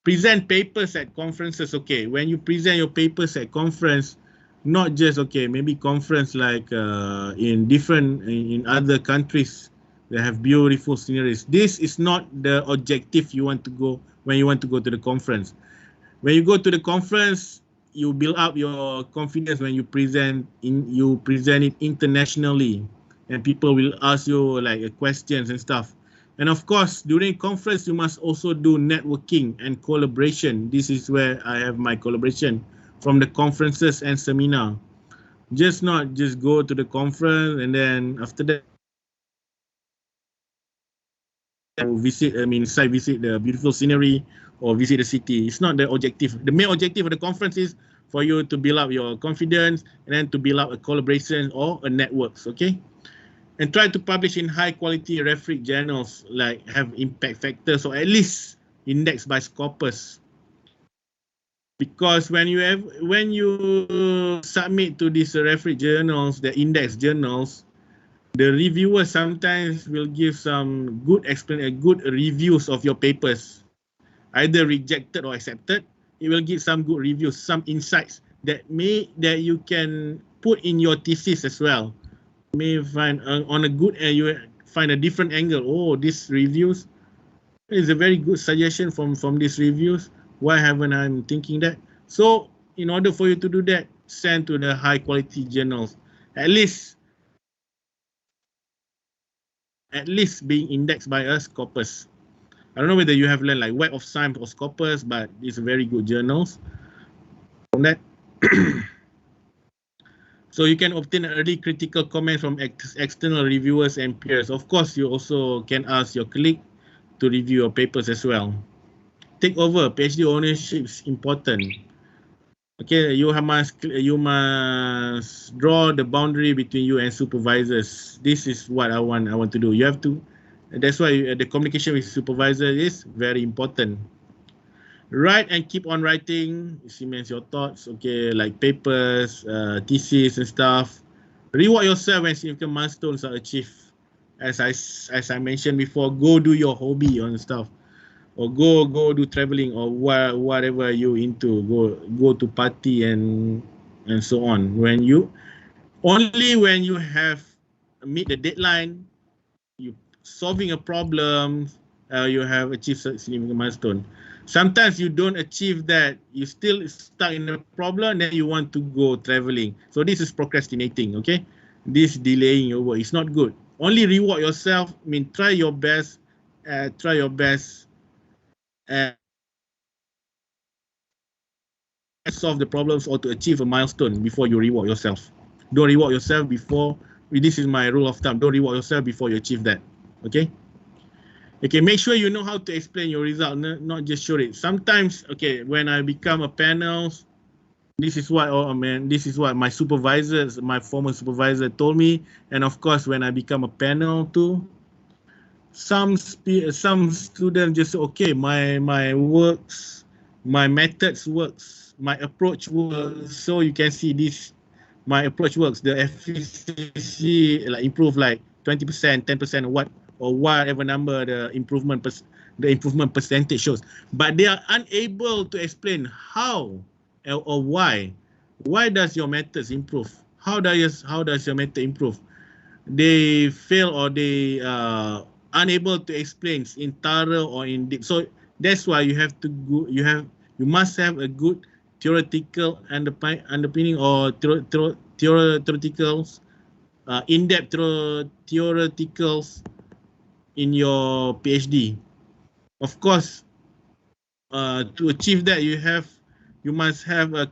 Present papers at conferences. Okay, when you present your papers at conference, not just maybe conference like in other countries that have beautiful sceneries. This is not the objective you want to go when you want to go to the conference. When you go to the conference, you build up your confidence when you present it internationally, and people will ask you like questions and stuff. And of course, during conference, you must also do networking and collaboration. This is where I have my collaboration from the conferences and seminar. Not just go to the conference and then after that site visit the beautiful scenery or visit the city. It's not the objective. The main objective of the conference is for you to build up your confidence and then to build up a collaboration or a networks, okay? And try to publish in high quality refereed journals, like have impact factors or at least indexed by Scopus. Because when you submit to these refereed journals, the index journals, the reviewers sometimes will give some good reviews of your papers, either rejected or accepted. It will give some good reviews, some insights that you can put in your thesis as well. May find on a good you find a different angle. Oh, these reviews is a very good suggestion from these reviews. Why haven't I thinking that? So in order for you to do that, send to the high quality journals, at least being indexed by us Scopus. I don't know whether you have learned like Web of Science or Scopus, but it's very good journals from that. So you can obtain early critical comments from external reviewers and peers. Of course, you also can ask your colleague to review your papers as well. Take over. PhD ownership is important. Okay, you must draw the boundary between you and supervisors. This is what I want to do. You have to. That's why the communication with supervisor is very important. Write and keep on writing. Cements your thoughts. Okay, like papers, thesis and stuff. Reward yourself when significant milestones are achieved. As I mentioned before, go do your hobby on stuff, or go do traveling or whatever you into. Go to party and so on. When you have meet the deadline, you solving a problem, you have achieved a significant milestone. Sometimes you don't achieve that, you still stuck in a problem, then you want to go traveling. So this is procrastinating, okay? This delaying your work is not good. Only reward yourself. Try your best. Solve the problems or to achieve a milestone before you reward yourself. Don't reward yourself before. This is my rule of thumb. Don't reward yourself before you achieve that. Okay. Okay, make sure you know how to explain your result, not just show it. Sometimes, okay, when I become a panel, this is what my supervisors, my former supervisor told me. And of course, when I become a panel too, some students just say, okay, my works, my methods works, my approach works. So you can see this, my approach works. The efficiency like improve like 20%, 10%, or whatever number the improvement the improvement percentage shows, but they are unable to explain how or why. Why does your methods improve? How does your method improve? They fail or they unable to explain in thorough or in deep. So that's why you have to go, you must have a good theoretical underpinning or theoreticals, in-depth theoreticals in your PhD. Of course, to achieve that, you must have a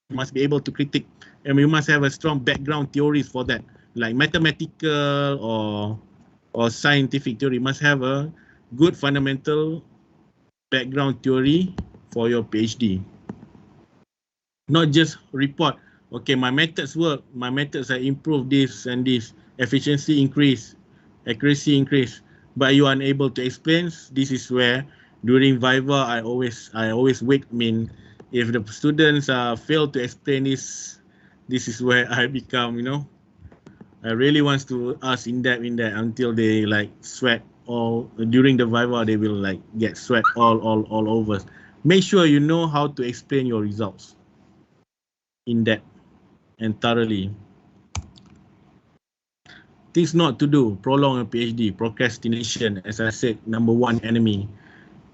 you must be able to critique, and you must have a strong background theories for that, like mathematical or scientific theory. You must have a good fundamental background theory for your PhD. Not just report, okay, my methods work, my methods have improved this and this, efficiency increase, accuracy increase, but you are unable to explain. This is where during Viva I always wait. If the students fail to explain this is where I become, I really want to ask in depth until they like sweat all during the Viva. They will like get sweat all over. Make sure you know how to explain your results in depth and thoroughly. Things not to do: prolong a PhD, procrastination, as I said, number one enemy.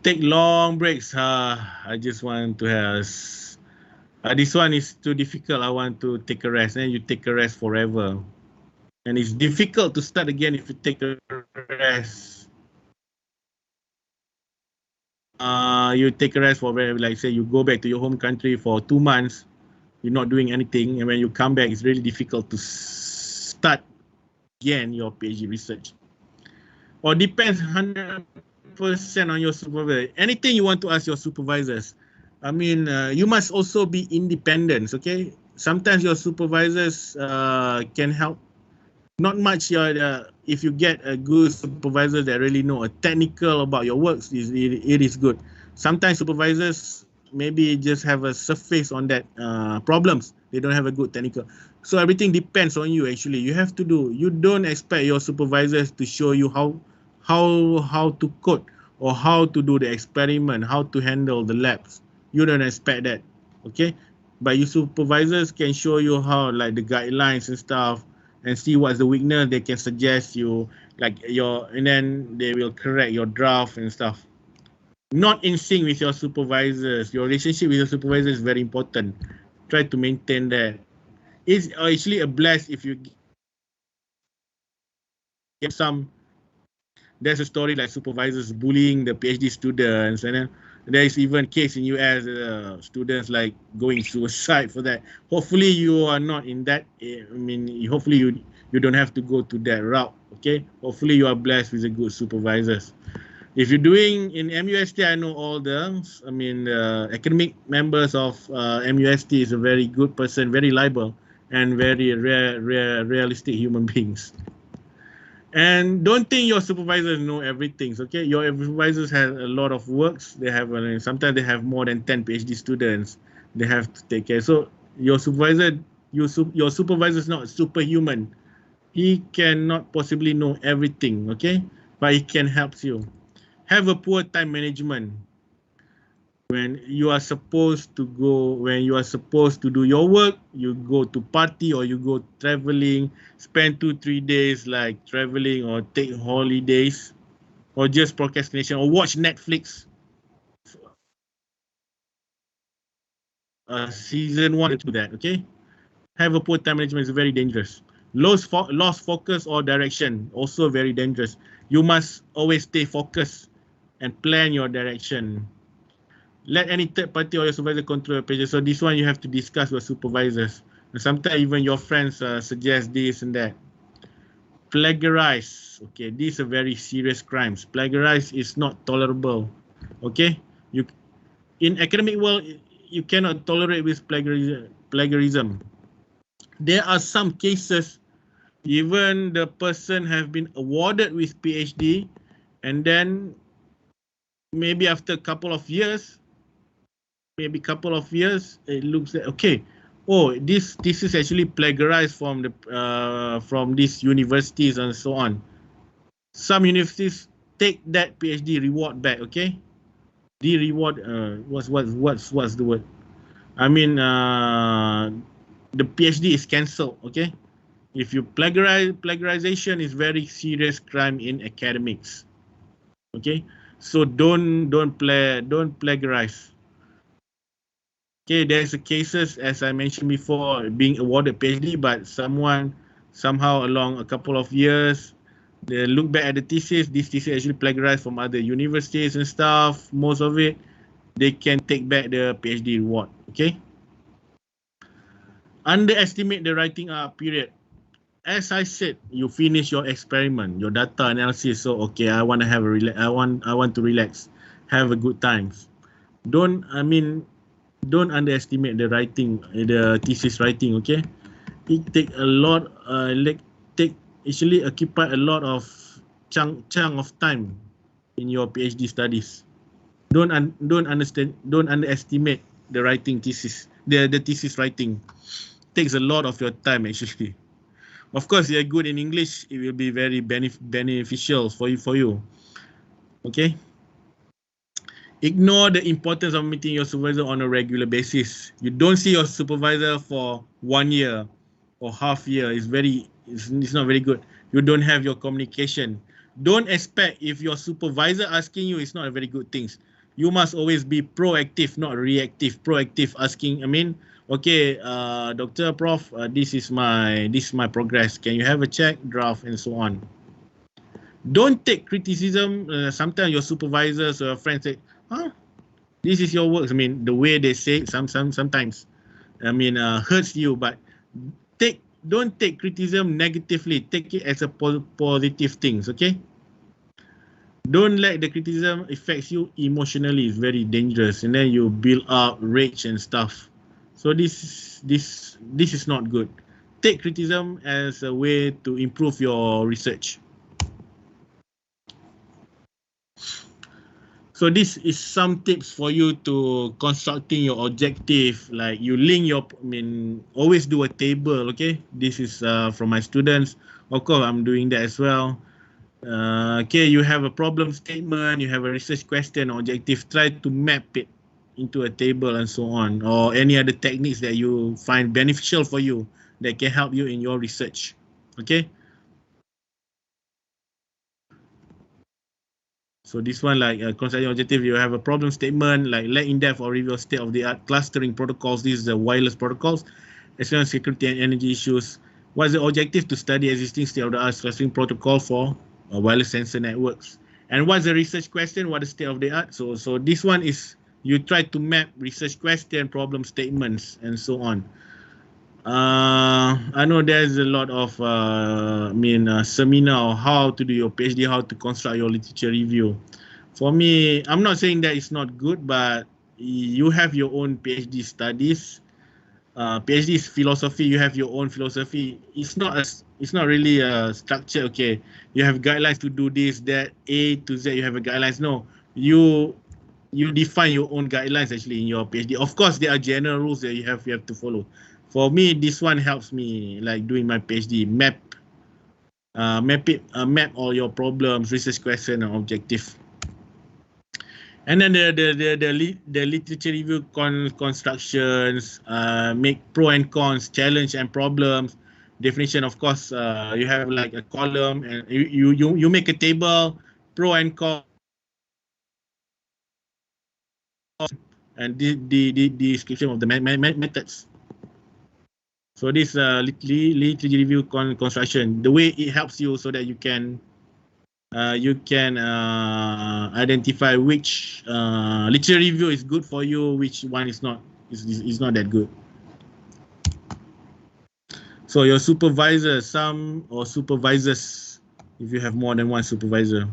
Take long breaks. I just want to have. This one is too difficult. I want to take a rest. Then you take a rest forever, and it's difficult to start again if you take a rest. You take a rest for like say you go back to your home country for 2 months. You're not doing anything, and when you come back, it's really difficult to start again your PhD research. Or depends 100% on your supervisor. Anything you want to ask your supervisors. I mean, you must also be independent, okay? Sometimes your supervisors can help. Not much. If you get a good supervisor that really know a technical about your works, it is good. Sometimes supervisors maybe just have a surface on that problems. They don't have a good technical. So everything depends on you. Actually, you have to do. You don't expect your supervisors to show you how to code or how to do the experiment, how to handle the labs. You don't expect that, okay? But your supervisors can show you how, like the guidelines and stuff, and see what's the weakness. They can suggest you, and then they will correct your draft and stuff. Not in sync with your supervisors. Your relationship with your supervisor is very important. Try to maintain that. It's actually a blast if you get some. There's a story like supervisors bullying the PhD students, and then there is even case in US students like going suicide for that. Hopefully you are not in that. Hopefully you don't have to go to that route. Okay. Hopefully you are blessed with a good supervisors. If you're doing in MUST, I know all the academic members of MUST is a very good person, very liable, and very realistic human beings. And don't think your supervisors know everything, okay? Your supervisors have a lot of works. They have sometimes they have more than 10 PhD students. They have to take care. So your supervisor is not superhuman. He cannot possibly know everything, okay? But he can help you. Have a poor time management. When you are supposed to do your work, you go to party or you go traveling, spend 2-3 days like traveling or take holidays, or just procrastination or watch Netflix. Season 1 to that, okay? Have a poor time management is very dangerous. Lost focus or direction, also very dangerous. You must always stay focused and plan your direction. Let any third party or your supervisor control your pages. So this one you have to discuss with supervisors. And sometimes even your friends suggest this and that. Plagiarize. Okay, these are very serious crimes. Plagiarize is not tolerable. Okay, in academic world you cannot tolerate with plagiarism. There are some cases even the person have been awarded with PhD, and then maybe after a couple of years, it looks like, okay, oh, this is actually plagiarized from these universities and so on. Some universities take that PhD reward back, okay? The reward, what's the word? I mean, the PhD is cancelled, okay? If you plagiarization is very serious crime in academics, okay? So don't plagiarize. Okay, there's a cases, as I mentioned before, being awarded PhD, but someone somehow along a couple of years, they look back at the thesis, this thesis actually plagiarized from other universities and stuff, most of it, they can take back the PhD reward, okay? Underestimate the writing up period. As I said, you finish your experiment, your data analysis, so okay, I want to have I want to relax, have a good time. Don't underestimate the writing, the thesis writing, okay? It take a lot, actually occupy a lot of chunk of time in your PhD studies. Don't underestimate the writing thesis, the thesis writing. Takes a lot of your time actually. Of course, you're good in English, it will be very beneficial for you. Okay? Ignore the importance of meeting your supervisor on a regular basis. You don't see your supervisor for 1 year or half year. It's not very good. You don't have your communication. Don't expect if your supervisor asking you, it's not a very good thing. You must always be proactive, not reactive. Proactive asking, okay, Dr. Prof, this is my progress. Can you have a check, draft, and so on. Don't take criticism. Sometimes your supervisors or your friends say, this is your work. The way they say it, sometimes, hurts you. But don't take criticism negatively. Take it as a positive things. Okay. Don't let the criticism affect you emotionally. It's very dangerous, and then you build up rage and stuff. So this is not good. Take criticism as a way to improve your research. So this is some tips for you to constructing your objective. Like you link always do a table. Okay, this is from my students. Of course, I'm doing that as well. Okay, you have a problem statement, you have a research question or objective. Try to map it into a table and so on, or any other techniques that you find beneficial for you that can help you in your research. Okay. So this one, like constructing objective, you have a problem statement, like let in-depth or review state-of-the-art clustering protocols. This is the wireless protocols, as well as security and energy issues. What's the objective? To study existing state-of-the-art clustering protocol for wireless sensor networks. And what's the research question? What is state-of-the-art? So this one is you try to map research question, problem statements, and so on. I know there's a lot of seminar on how to do your PhD, how to construct your literature review. For me, I'm not saying that it's not good, but you have your own PhD studies. PhD is philosophy. You have your own philosophy. It's not really a structure. Okay, you have guidelines to do this, that, A to Z. You have a guidelines. No, you define your own guidelines actually in your PhD. Of course, there are general rules that you have to follow. For me, this one helps me like doing my PhD. Map all your problems, research question, and objective. And then the literature review constructions, make pro and cons, challenge and problems, definition. Of course, you have like a column, and you make a table, pro and cons, and the description of the methods. So this literature review construction, the way it helps you so that you can identify which literature review is good for you, which one is not that good. So your supervisor, supervisors, if you have more than one supervisor.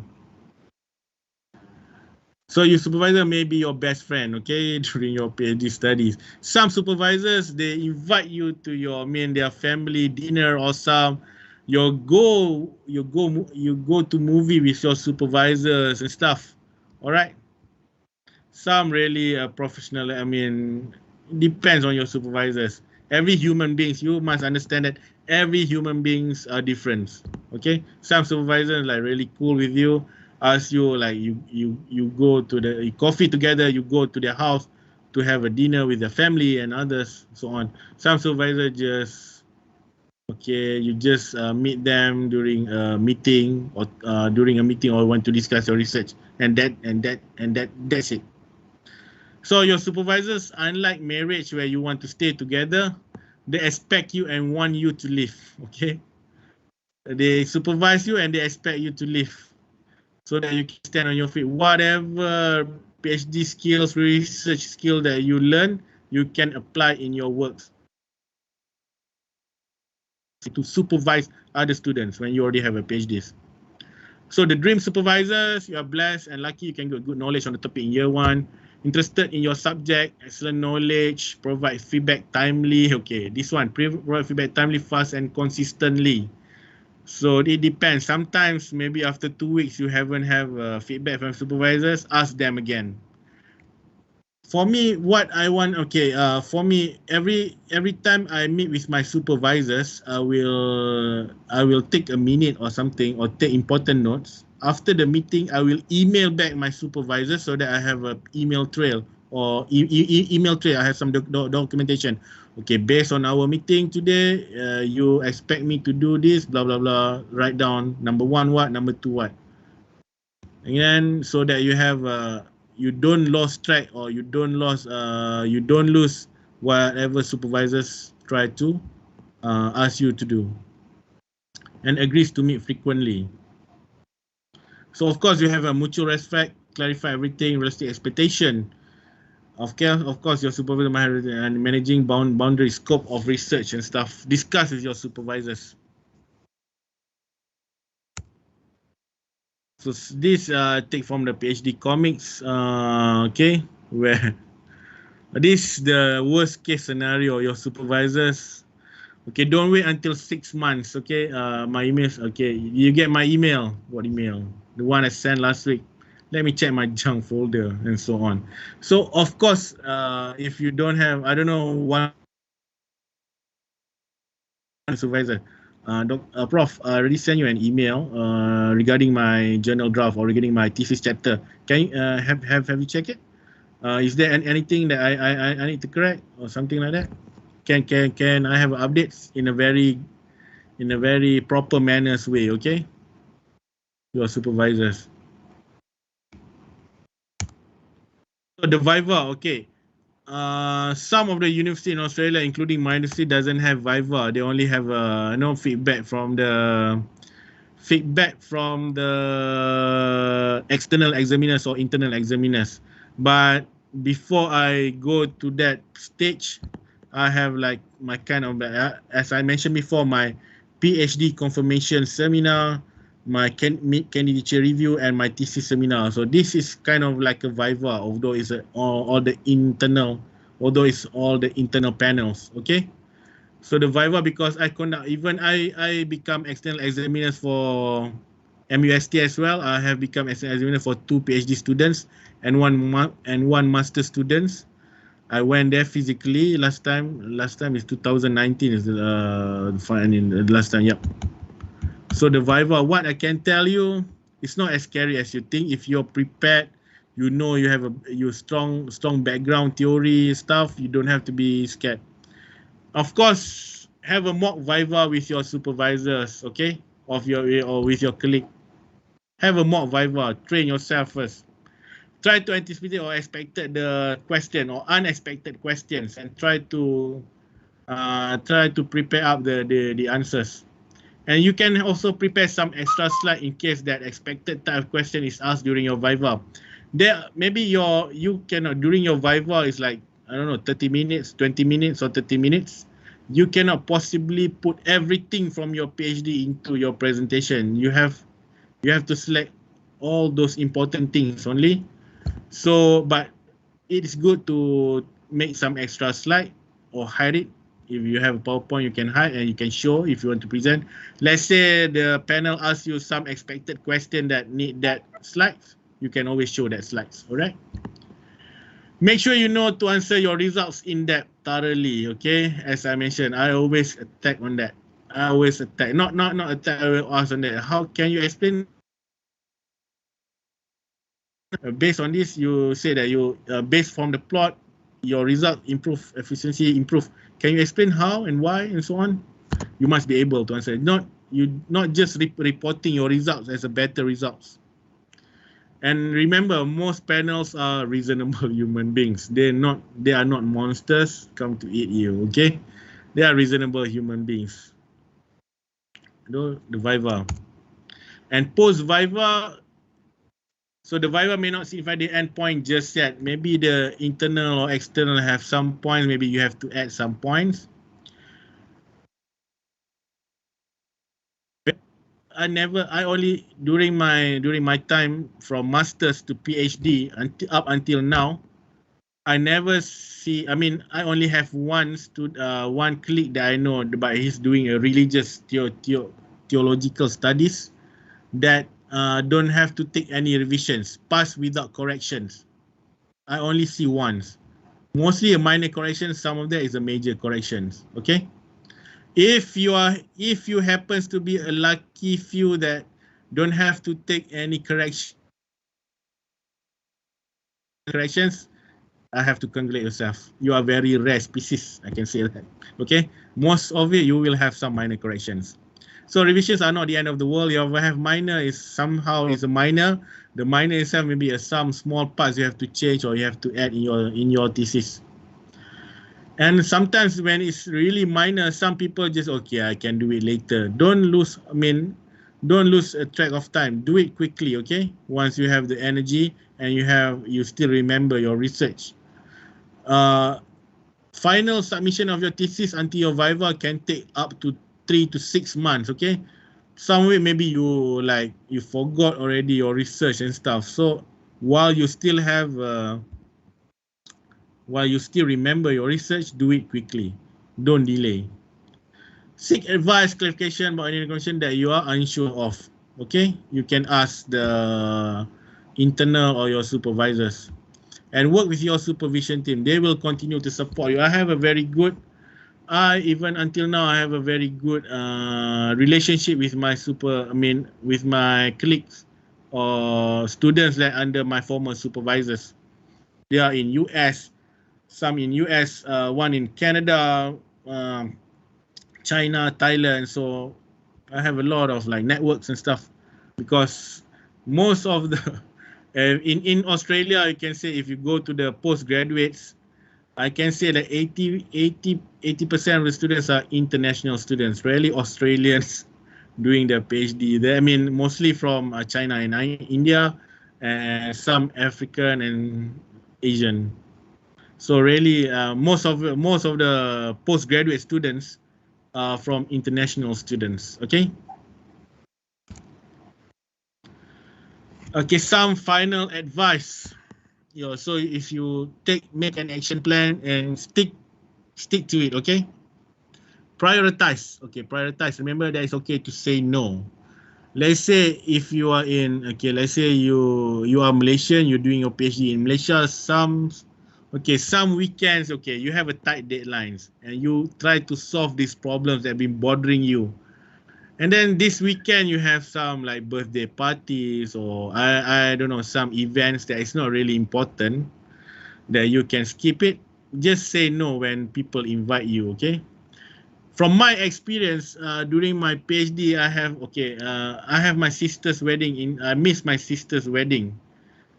So your supervisor may be your best friend, okay, during your PhD studies. Some supervisors, they invite you to their family dinner, or some you go to movie with your supervisors and stuff. All right. Some really professional. Depends on your supervisors. Every human beings, you must understand that every human beings are different. Okay, some supervisors like really cool with you, ask you like you go to the coffee together, you go to their house to have a dinner with their family and others, so on. Some supervisors just okay, you just meet them during a meeting or want to discuss your research, and that's it. So your supervisors, unlike marriage where you want to stay together, they expect you and want you to live. Okay, they supervise you and they expect you to live so that you can stand on your feet. Whatever PhD skills, research skill that you learn, you can apply in your works to supervise other students when you already have a PhD. So the dream supervisors, you are blessed and lucky you can get good knowledge on the topic in year 1. Interested in your subject, excellent knowledge, provide feedback timely. Okay, this one, provide feedback timely, fast and consistently. So it depends. Sometimes maybe after 2 weeks you haven't have feedback from supervisors, ask them again. For me, what I want, okay, for me, every time I meet with my supervisors, I will take a minute or something or take important notes. After the meeting, I will email back my supervisor so that I have a email trail or email trail. I have some documentation. Okay, based on our meeting today, you expect me to do this, blah, blah, blah. Write down number 1 what, number 2 what. And then so that you have you don't lose track or you don't lose whatever supervisors try to ask you to do, and agrees to meet frequently. So of course you have a mutual respect, clarify everything, realistic expectation. Of course your supervisor might have and managing boundary scope of research and stuff. Discuss with your supervisors. So this take from the PhD comics, okay, where this is the worst case scenario. Your supervisors, okay, don't wait until 6 months. Okay, my emails. Okay, you get my email. What email? The one I sent last week. Let me check my junk folder and so on. So of course, if you don't have, I don't know, one supervisor, Prof, I already sent you an email regarding my journal draft or regarding my thesis chapter. Can you have you checked it? Is there anything that I need to correct or something like that? Can I have updates in a very proper manners way? Okay, your supervisors. So the Viva, okay. Some of the university in Australia, including my university, doesn't have Viva. They only have feedback from the external examiners or internal examiners. But before I go to that stage, I have like my kind of, as I mentioned before, my PhD confirmation seminar, my candidature review, and my thesis seminar. So this is kind of like a Viva, although it's all the internal panels. Okay. So the Viva, because I conduct, even I become external examiners for MUST as well. I have become external examiner for 2 PhD students and one master students. I went there physically last time is 2019 is last time. Yep. So the Viva, what I can tell you, it's not as scary as you think. If you're prepared, you know you have your strong background theory stuff, you don't have to be scared. Of course, have a mock Viva with your supervisors, okay, or with your colleague. Have a mock Viva. Train yourself first. Try to anticipate or expect the question or unexpected questions, and try to prepare up the answers. And you can also prepare some extra slide in case that expected type of question is asked during your Viva. There maybe you cannot during your Viva is like, I don't know, 30 minutes, 20 minutes or 30 minutes. You cannot possibly put everything from your PhD into your presentation. You have to select all those important things only. So, but it is good to make some extra slide or hide it. If you have a PowerPoint, you can hide and you can show if you want to present. Let's say the panel asks you some expected question that need that slides. You can always show that slides, all right? Make sure you know to answer your results in depth thoroughly, okay? As I mentioned, I always attack on that. I always attack. Not attack. I will ask on that. How can you explain? Based on this, you say that you based from the plot, your result improve, efficiency improve. Can you explain how and why and so on? You must be able to answer. Not just reporting your results as a better results. And remember, most panels are reasonable human beings. They are not monsters come to eat you. Okay, they are reasonable human beings. The Viva and post Viva. So the Viva may not signify the end point just yet. Maybe the internal or external have some points. Maybe you have to add some points. I only during my time from masters to PhD until now, I never see. I mean, I only have one colleague that I know, but he's doing a religious theological studies that don't have to take any revisions, pass without corrections. I only see once. Mostly a minor correction. Some of that is a major corrections. Okay. If you happens to be a lucky few that don't have to take any corrections, I have to congratulate yourself. You are very rare species. I can say that. Okay. Most of it you will have some minor corrections. So revisions are not the end of the world. You have minor is somehow is a minor. The minor itself maybe some small parts you have to change or you have to add in your thesis. And sometimes when it's really minor, some people just okay, I can do it later. Don't lose a track of time. Do it quickly, okay? Once you have the energy and you still remember your research. Final submission of your thesis until your Viva can take up to 3 to 6 months, okay? Some way maybe you forgot already your research and stuff. So while you still remember your research, do it quickly. Don't delay. Seek advice, clarification about any information that you are unsure of. Okay, you can ask the internal or your supervisors, and work with your supervision team. They will continue to support you. I have a very good. Even until now, I have a very good relationship with with my colleagues or students that under my former supervisors. They are in US, some in US, one in Canada, China, Thailand. So I have a lot of networks and stuff because most of the in Australia, you can say if you go to the postgraduates, I can say that 80% of the students are international students, really Australians doing their PhD. I mean, mostly from China and India, and some African and Asian. So really, most of the postgraduate students are from international students. Okay. Okay. Some final advice. So if you make an action plan and stick to it. Okay. Prioritize. Okay. Prioritize. Remember that it's okay to say no. Let's say if you are let's say you are Malaysian, you're doing your PhD in Malaysia. Some weekends, you have a tight deadlines and you try to solve these problems that have been bothering you. And then this weekend you have some birthday parties or I don't know, some events that is not really important that you can skip it. Just say no when people invite you, okay? From my experience during my PhD, I have my sister's wedding I missed my sister's wedding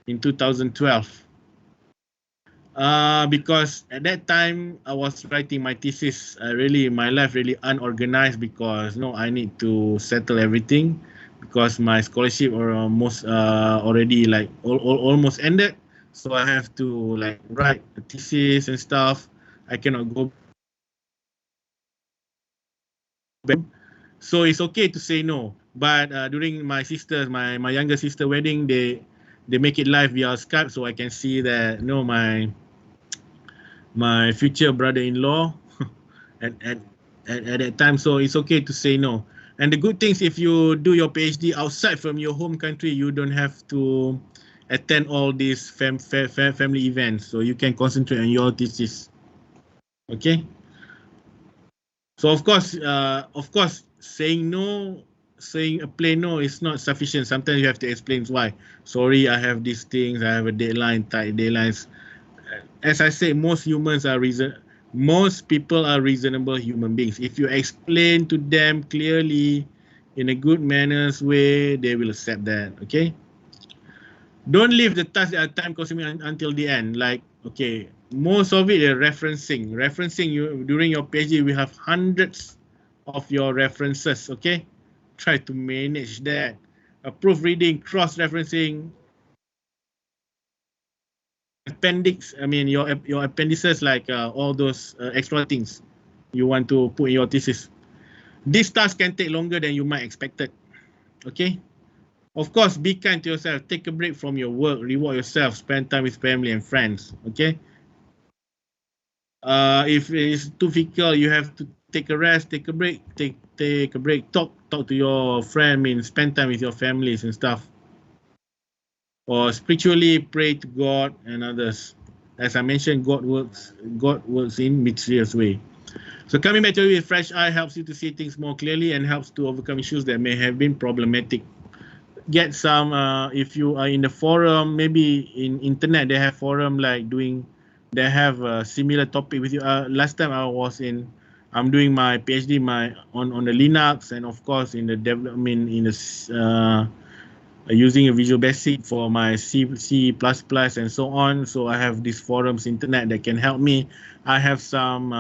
in 2012. Because at that time I was writing my thesis. My life really unorganized because I need to settle everything because my scholarship almost already almost ended. So I have to write a thesis and stuff. I cannot go back. So it's okay to say no. But during my younger sister wedding, they make it live via Skype, so I can see that my future brother-in-law at that time. So it's okay to say no. And the good things, if you do your PhD outside from your home country, you don't have to attend all these family events. So you can concentrate on your thesis. Okay. So of course, saying no, saying a plain no is not sufficient. Sometimes you have to explain why. Sorry, I have these things. I have a deadline, tight deadlines. As I say, most people are reasonable human beings. If you explain to them clearly in a good manners way, they will accept that. Okay. Don't leave the task that are time consuming until the end. Like, okay, most of it is referencing. During your PhD, we have hundreds of your references. Okay. Try to manage that. Proofreading, cross-referencing, appendix. I mean, your appendices, like all those extra things you want to put in your thesis. This task can take longer than you might expected. Okay. Of course, be kind to yourself. Take a break from your work. Reward yourself. Spend time with family and friends. Okay. If it's too difficult, you have to take a rest. Take a break. Take a break. Talk to your friend. I mean, spend time with your families and stuff. Or spiritually pray to God and others. As I mentioned, God works in mysterious way. So coming back to it with fresh eye helps you to see things more clearly and helps to overcome issues that may have been problematic. Get some, if you are in the forum, maybe in internet, they have forum like they have a similar topic with you. Last time I'm doing my PhD on the Linux, and of course in the development using a Visual Basic for my C++ and so on. So I have these forums internet that can help me. I have some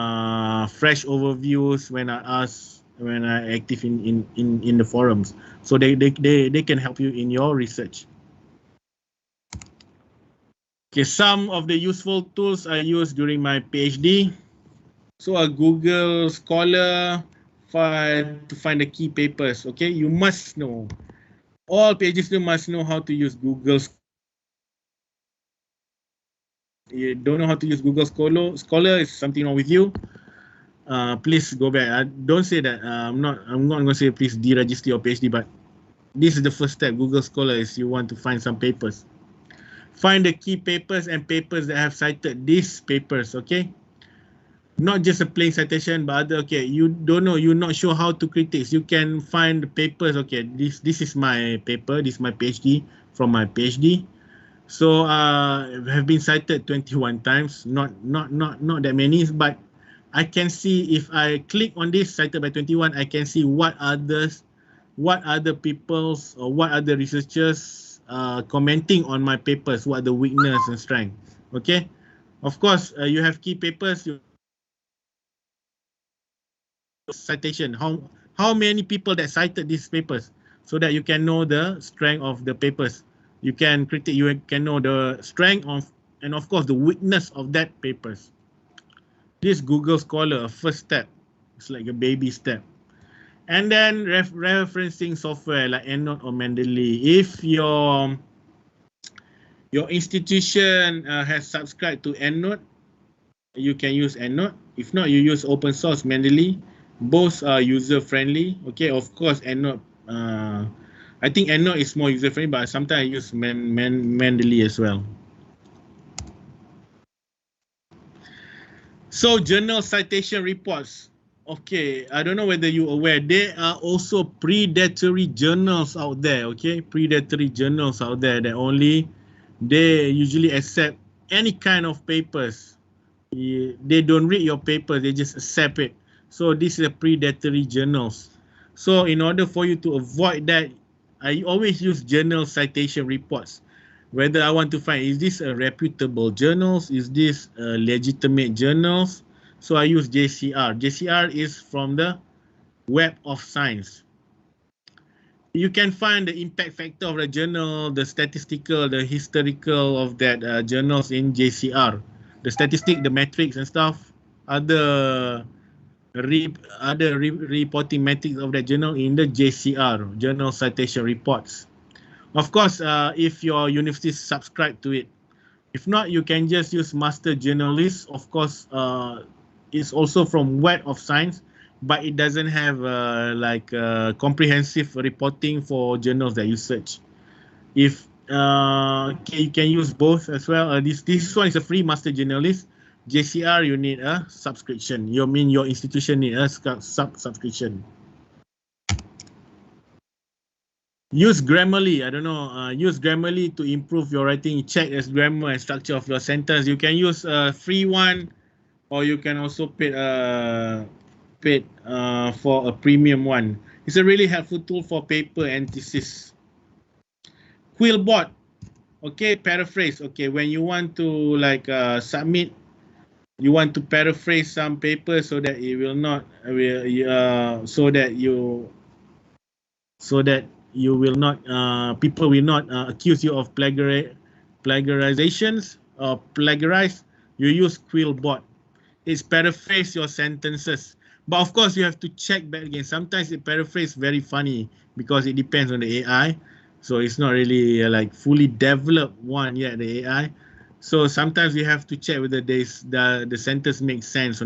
fresh overviews when I active in the forums. So they can help you in your research. Okay, some of the useful tools I used during my PhD. So a Google Scholar to find the key papers. Okay, you must know. All PhD students must know how to use Google. You don't know how to use Google Scholar is something wrong with you. Please go back. Don't say that. I'm not going to say please deregister your PhD, but this is the first step. Google Scholar is you want to find some papers. Find the key papers and papers that have cited these papers. Okay. Not just a plain citation, but okay, you don't know, you're not sure how to critique. You can find the papers. Okay, this is my paper. This is my PhD from my PhD. So have been cited 21 times. Not that many, but I can see if I click on this cited by 21, I can see what other people's or what other researchers commenting on my papers. What are the weakness and strength? Okay, of course you have key papers. Citation, how many people that cited these papers, so that you can know the strength of the papers. You can critique, you can know the strength of, and of course the weakness of that papers. This Google Scholar, a first step. It's like a baby step. And then referencing software like EndNote or Mendeley. If your institution has subscribed to EndNote, you can use EndNote. If not, you use open source Mendeley. Both are user friendly. Okay, of course, EndNote. I think EndNote is more user friendly, but sometimes I use Mendeley as well. So journal citation reports. Okay, I don't know whether you're aware, there are also predatory journals out there. Okay, predatory journals out there that they usually accept any kind of papers. They don't read your paper, they just accept it. So this is a predatory journals. So in order for you to avoid that, I always use journal citation reports. Whether I want to find, is this a reputable journals? Is this a legitimate journals? So I use JCR. JCR is from the Web of Science. You can find the impact factor of the journal, the statistical, the historical of that journals in JCR. The statistic, the metrics and stuff, other reporting metrics of that journal in the JCR, Journal Citation Reports. Of course, if your university subscribe to it. If not, you can just use Master Journalist. Of course, it's also from Web of Science, but it doesn't have like comprehensive reporting for journals that you search. If you can use both as well. This one is a free Master Journalist. JCR, you need a subscription. You mean your institution need a subscription. Use Grammarly. I don't know. Use Grammarly to improve your writing. Check the grammar and structure of your sentence. You can use a free one, or you can also pay for a premium one. It's a really helpful tool for paper and thesis. Quillbot. Okay, paraphrase. Okay, when you want to like submit, you want to paraphrase some paper so that it will not so that you will not people will not accuse you of plagiarizations or plagiarize. You use Quillbot. It's paraphrase your sentences, but of course you have to check back again. Sometimes it paraphrase very funny because it depends on the AI, so it's not really like fully developed one yet, the AI. So sometimes you have to check whether the sentence makes sense.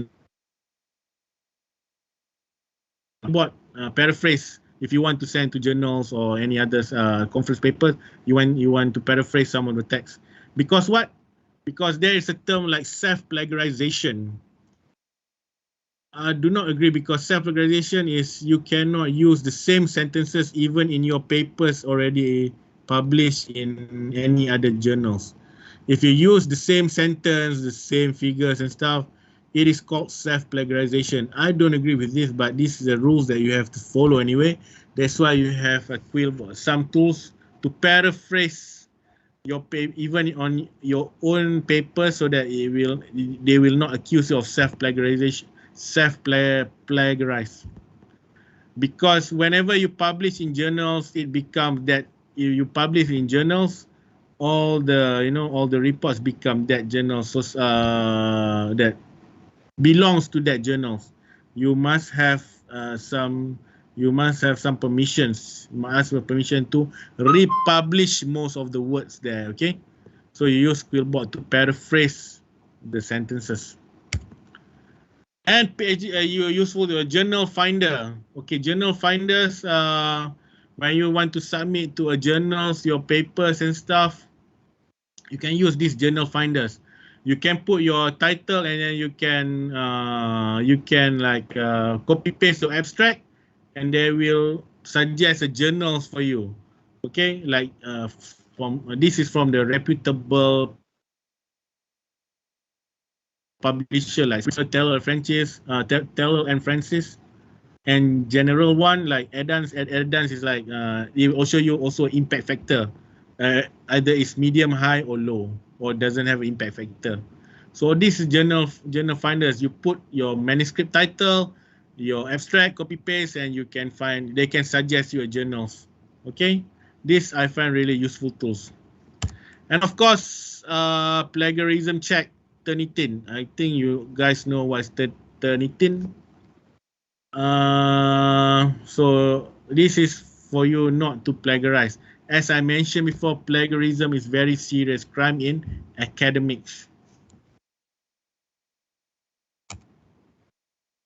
But paraphrase, if you want to send to journals or any other conference papers, you want to paraphrase some of the text. Because what? Because there is a term like self-plagiarization. I do not agree, because self-plagiarization is you cannot use the same sentences even in your papers already published in any other journals. If you use the same sentence, the same figures and stuff, it is called self-plagiarization. I don't agree with this, but this is the rules that you have to follow anyway. That's why you have a Quillbot, some tools to paraphrase your even on your own paper, so that they will not accuse you of self-plagiarization, self-plagiarize. Because whenever you publish in journals, it becomes that you publish in journals, all the reports become that journal, so that belongs to that journals. You must have some permissions. You must ask for permission to republish most of the words there. Okay, so you use Quillbot to paraphrase the sentences. And you useful the journal finder. Okay, journal finders. When you want to submit to a journals your papers and stuff, you can use these journal finders. You can put your title, and then you can like copy paste your abstract, and they will suggest a journals for you. Okay, like this is from the reputable publisher like Taylor and Francis, and general one like Adams. Adams is like it will show you also impact factor. Either it's medium, high, or low, or doesn't have an impact factor. So this is journal finders. You put your manuscript title, your abstract, copy paste, and you can find, they can suggest you a journals. Okay, this I find really useful tools. And of course, plagiarism check, Turnitin. I think you guys know what's Turnitin. So this is for you not to plagiarize. As I mentioned before, plagiarism is very serious crime in academics.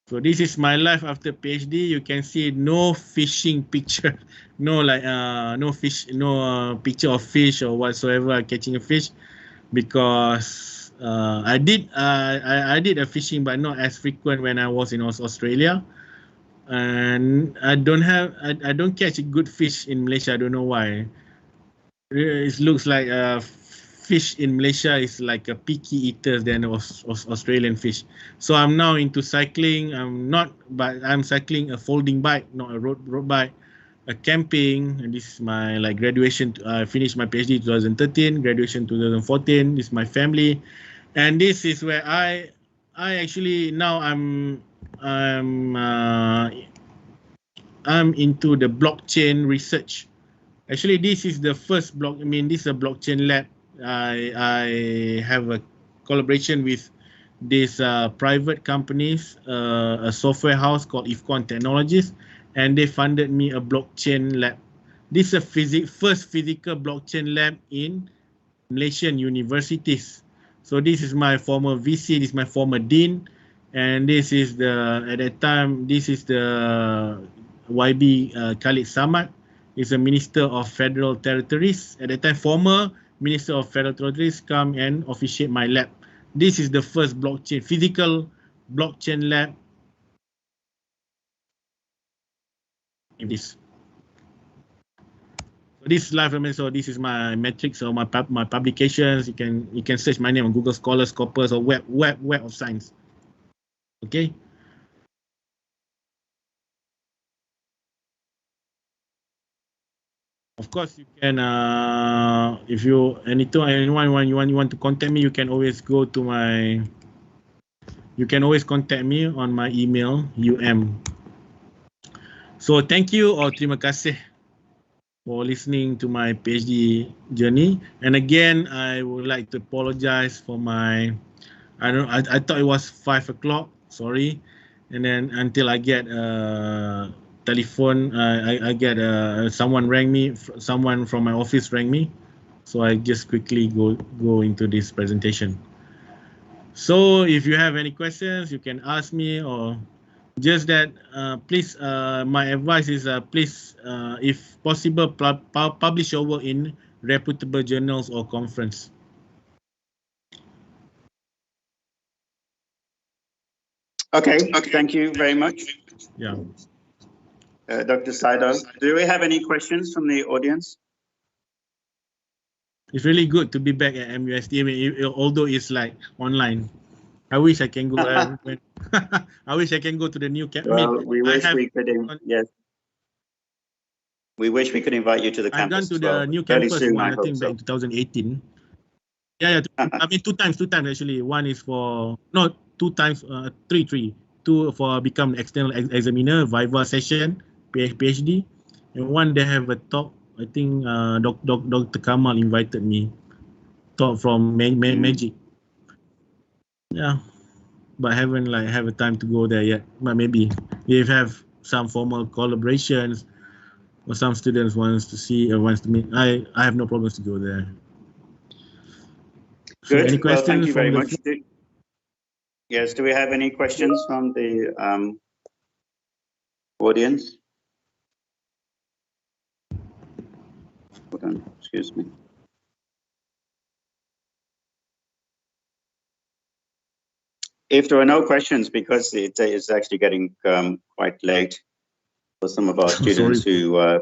So this is my life after PhD. You can see no fishing picture, no picture of fish or whatsoever catching a fish, because I did a fishing, but not as frequent when I was in Australia. And I don't catch a good fish in Malaysia. I don't know why. It looks like fish in Malaysia is like a picky eaters than Australian fish. So I'm now into cycling. I'm cycling a folding bike, not a road bike. A camping, and this is my like graduation. I finished my PhD 2013, graduation 2014. This is my family, and this is where I actually now I'm into the blockchain research. Actually, this is the first this is a blockchain lab. I have a collaboration with these private companies, a software house called Ifcon Technologies, and they funded me a blockchain lab. This is a first physical blockchain lab in Malaysian universities. So this is my former VC, this is my former dean, and this is at that time, this is the YB Khalid Samad. Is a Minister of Federal Territories. At that time, former Minister of Federal Territories come and officiate my lab. This is the first physical blockchain lab. This. So this is live. So this is my metrics or my publications. You can search my name on Google Scholar, Scopus, or Web of Science. Okay. Of course, you can. If you anyone you want to contact me, you can always go to my. You can always contact me on my email So thank you or terima kasih for listening to my PhD journey. And again, I would like to apologize for my. I thought it was 5 o'clock. Sorry, and then until I get telephone, I get someone rang me. Someone from my office rang me, so I just quickly go into this presentation. So if you have any questions, you can ask me, or just that please, my advice is please, if possible, publish your work in reputable journals or conference. Okay, thank you very much. Yeah. Dr. Saidal, do we have any questions from the audience? It's really good to be back at MUSD. I mean, although it's like online. I wish I can go. I wish I can go to the new campus. Well, we wish we could. Yes, we wish we could invite you to the campus. I've gone to the new campus soon, I think back in 2018. Yeah. I mean, two times actually. One is for two times, three. Two for become external examiner, Viva session, PhD, and one they have a talk. I think Dr. Kamal invited me. Talk from Magic. Yeah, but I haven't have a time to go there yet. But maybe if have some formal collaborations or some students wants to see or wants to meet, I have no problems to go there. So good. any questions? Well, thank you very much. Yes. Do we have any questions from the audience? Hold on. Excuse me. If there are no questions, because it is actually getting quite late for some of our students who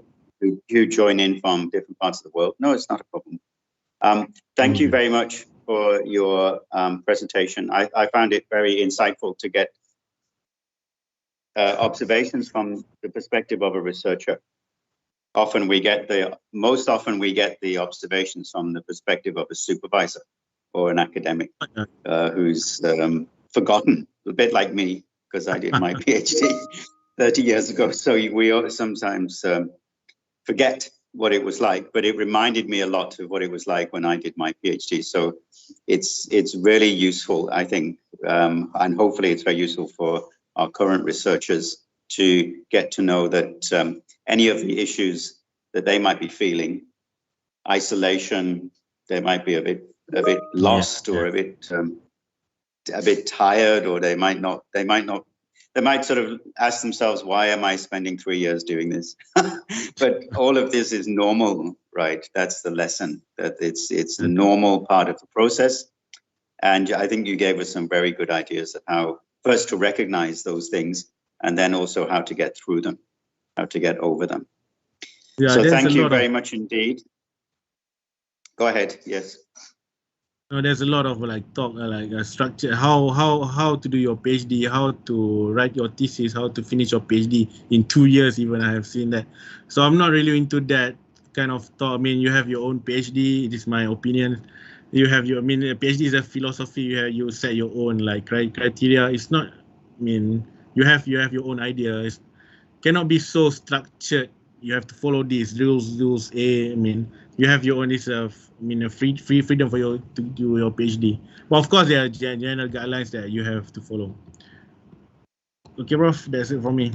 join in from different parts of the world. No, it's not a problem. Thank you very much for your presentation. I found it very insightful to get observations from the perspective of a researcher. Most often we get the observations from the perspective of a supervisor or an academic who's forgotten, a bit like me, because I did my PhD 30 years ago. So we sometimes forget what it was like, but it reminded me a lot of what it was like when I did my PhD. So it's really useful, I think, and hopefully it's very useful for our current researchers to get to know that any of the issues that they might be feeling, isolation, they might be a bit lost or a bit tired, or they might sort of ask themselves, why am I spending 3 years doing this? But all of this is normal, right? That's the lesson, that it's a normal part of the process. And I think you gave us some very good ideas of how first to recognize those things, and then also how to get through them, how to get over them. Yeah, so thank you very much indeed. Go ahead. Yes. No, there's a lot of talk, structure, how to do your PhD, how to write your thesis, how to finish your PhD in 2 years. Even I have seen that. So I'm not really into that kind of thought. I mean, you have your own PhD. It is my opinion. You have a PhD is a philosophy. You set your own criteria. It's not. I mean, you have your own idea. It cannot be so structured. You have to follow these rules. I mean, you have your own. It's a free freedom for you to do your PhD. But of course, there are general guidelines that you have to follow. Okay, Prof, that's it for me.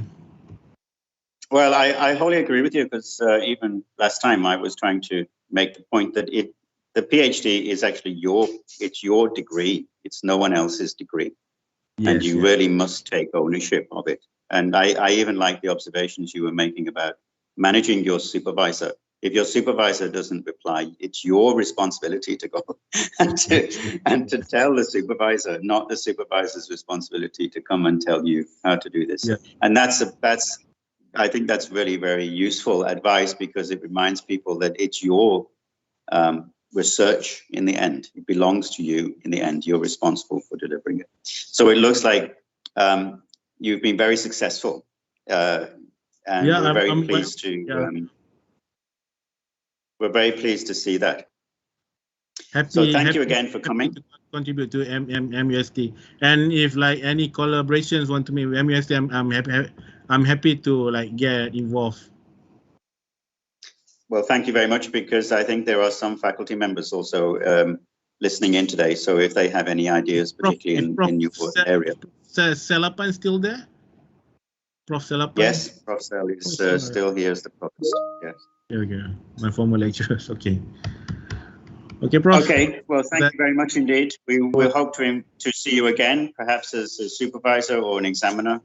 Well, I wholly agree with you, because even last time I was trying to make the point that the PhD is actually your degree. It's no one else's degree. Yes, and you really must take ownership of it. And I even like the observations you were making about managing your supervisor If your supervisor doesn't reply, it's your responsibility to go and to tell the supervisor, not the supervisor's responsibility to come and tell you how to do this. Yeah. And I think that's really very useful advice, because it reminds people that it's your research in the end. It belongs to you in the end. You're responsible for delivering it. So it looks like you've been very successful, and Yeah, we're very I'm pleased to. yeah. We're very pleased to see that. Happy, so thank you again for coming. To contribute to MUST. And if like any collaborations want to meet with MUST, I'm happy to like get involved. Well, thank you very much, because I think there are some faculty members also listening in today. So if they have any ideas, particularly in your area. Selapan still there? Prof. Selapan? Yes, Prof. Sel is still here as the provost. Yes. There we go. My former lecturers. Okay. Okay, Prof. Okay. Well, thank you very much indeed. We will hope to see you again, perhaps as a supervisor or an examiner,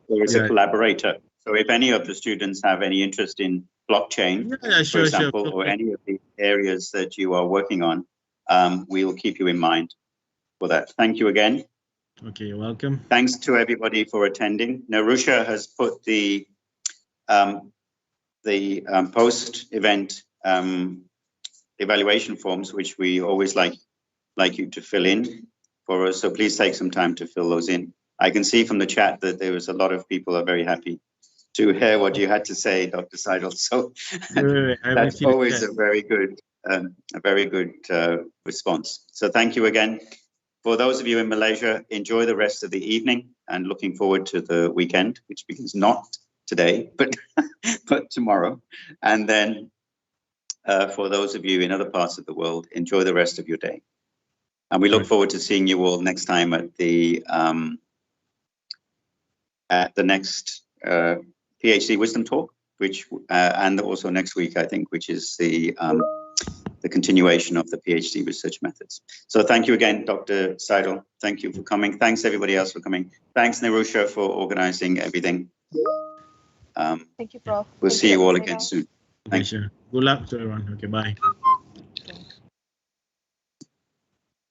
or as a collaborator. So if any of the students have any interest in blockchain, for example, or any of the areas that you are working on, we will keep you in mind for that. Thank you again. Okay, you're welcome. Thanks to everybody for attending. Narusha has put the post-event evaluation forms, which we always like you to fill in for us. So please take some time to fill those in. I can see from the chat that there was a lot of people are very happy to hear what you had to say, Dr. Seidel. So that's always a very good response. So thank you again. For those of you in Malaysia, enjoy the rest of the evening, and looking forward to the weekend, which begins not today, but but tomorrow. And then for those of you in other parts of the world, enjoy the rest of your day. And we look forward to seeing you all next time at the next PhD Wisdom Talk, which and also next week, I think, which is the continuation of the PhD research methods. So thank you again, Dr. Seidel. Thank you for coming. Thanks everybody else for coming. Thanks, Narusha, for organizing everything. Thank you, Prof. We'll see you all again soon. Thank you. Good luck to everyone. Okay, bye.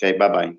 Okay, bye-bye.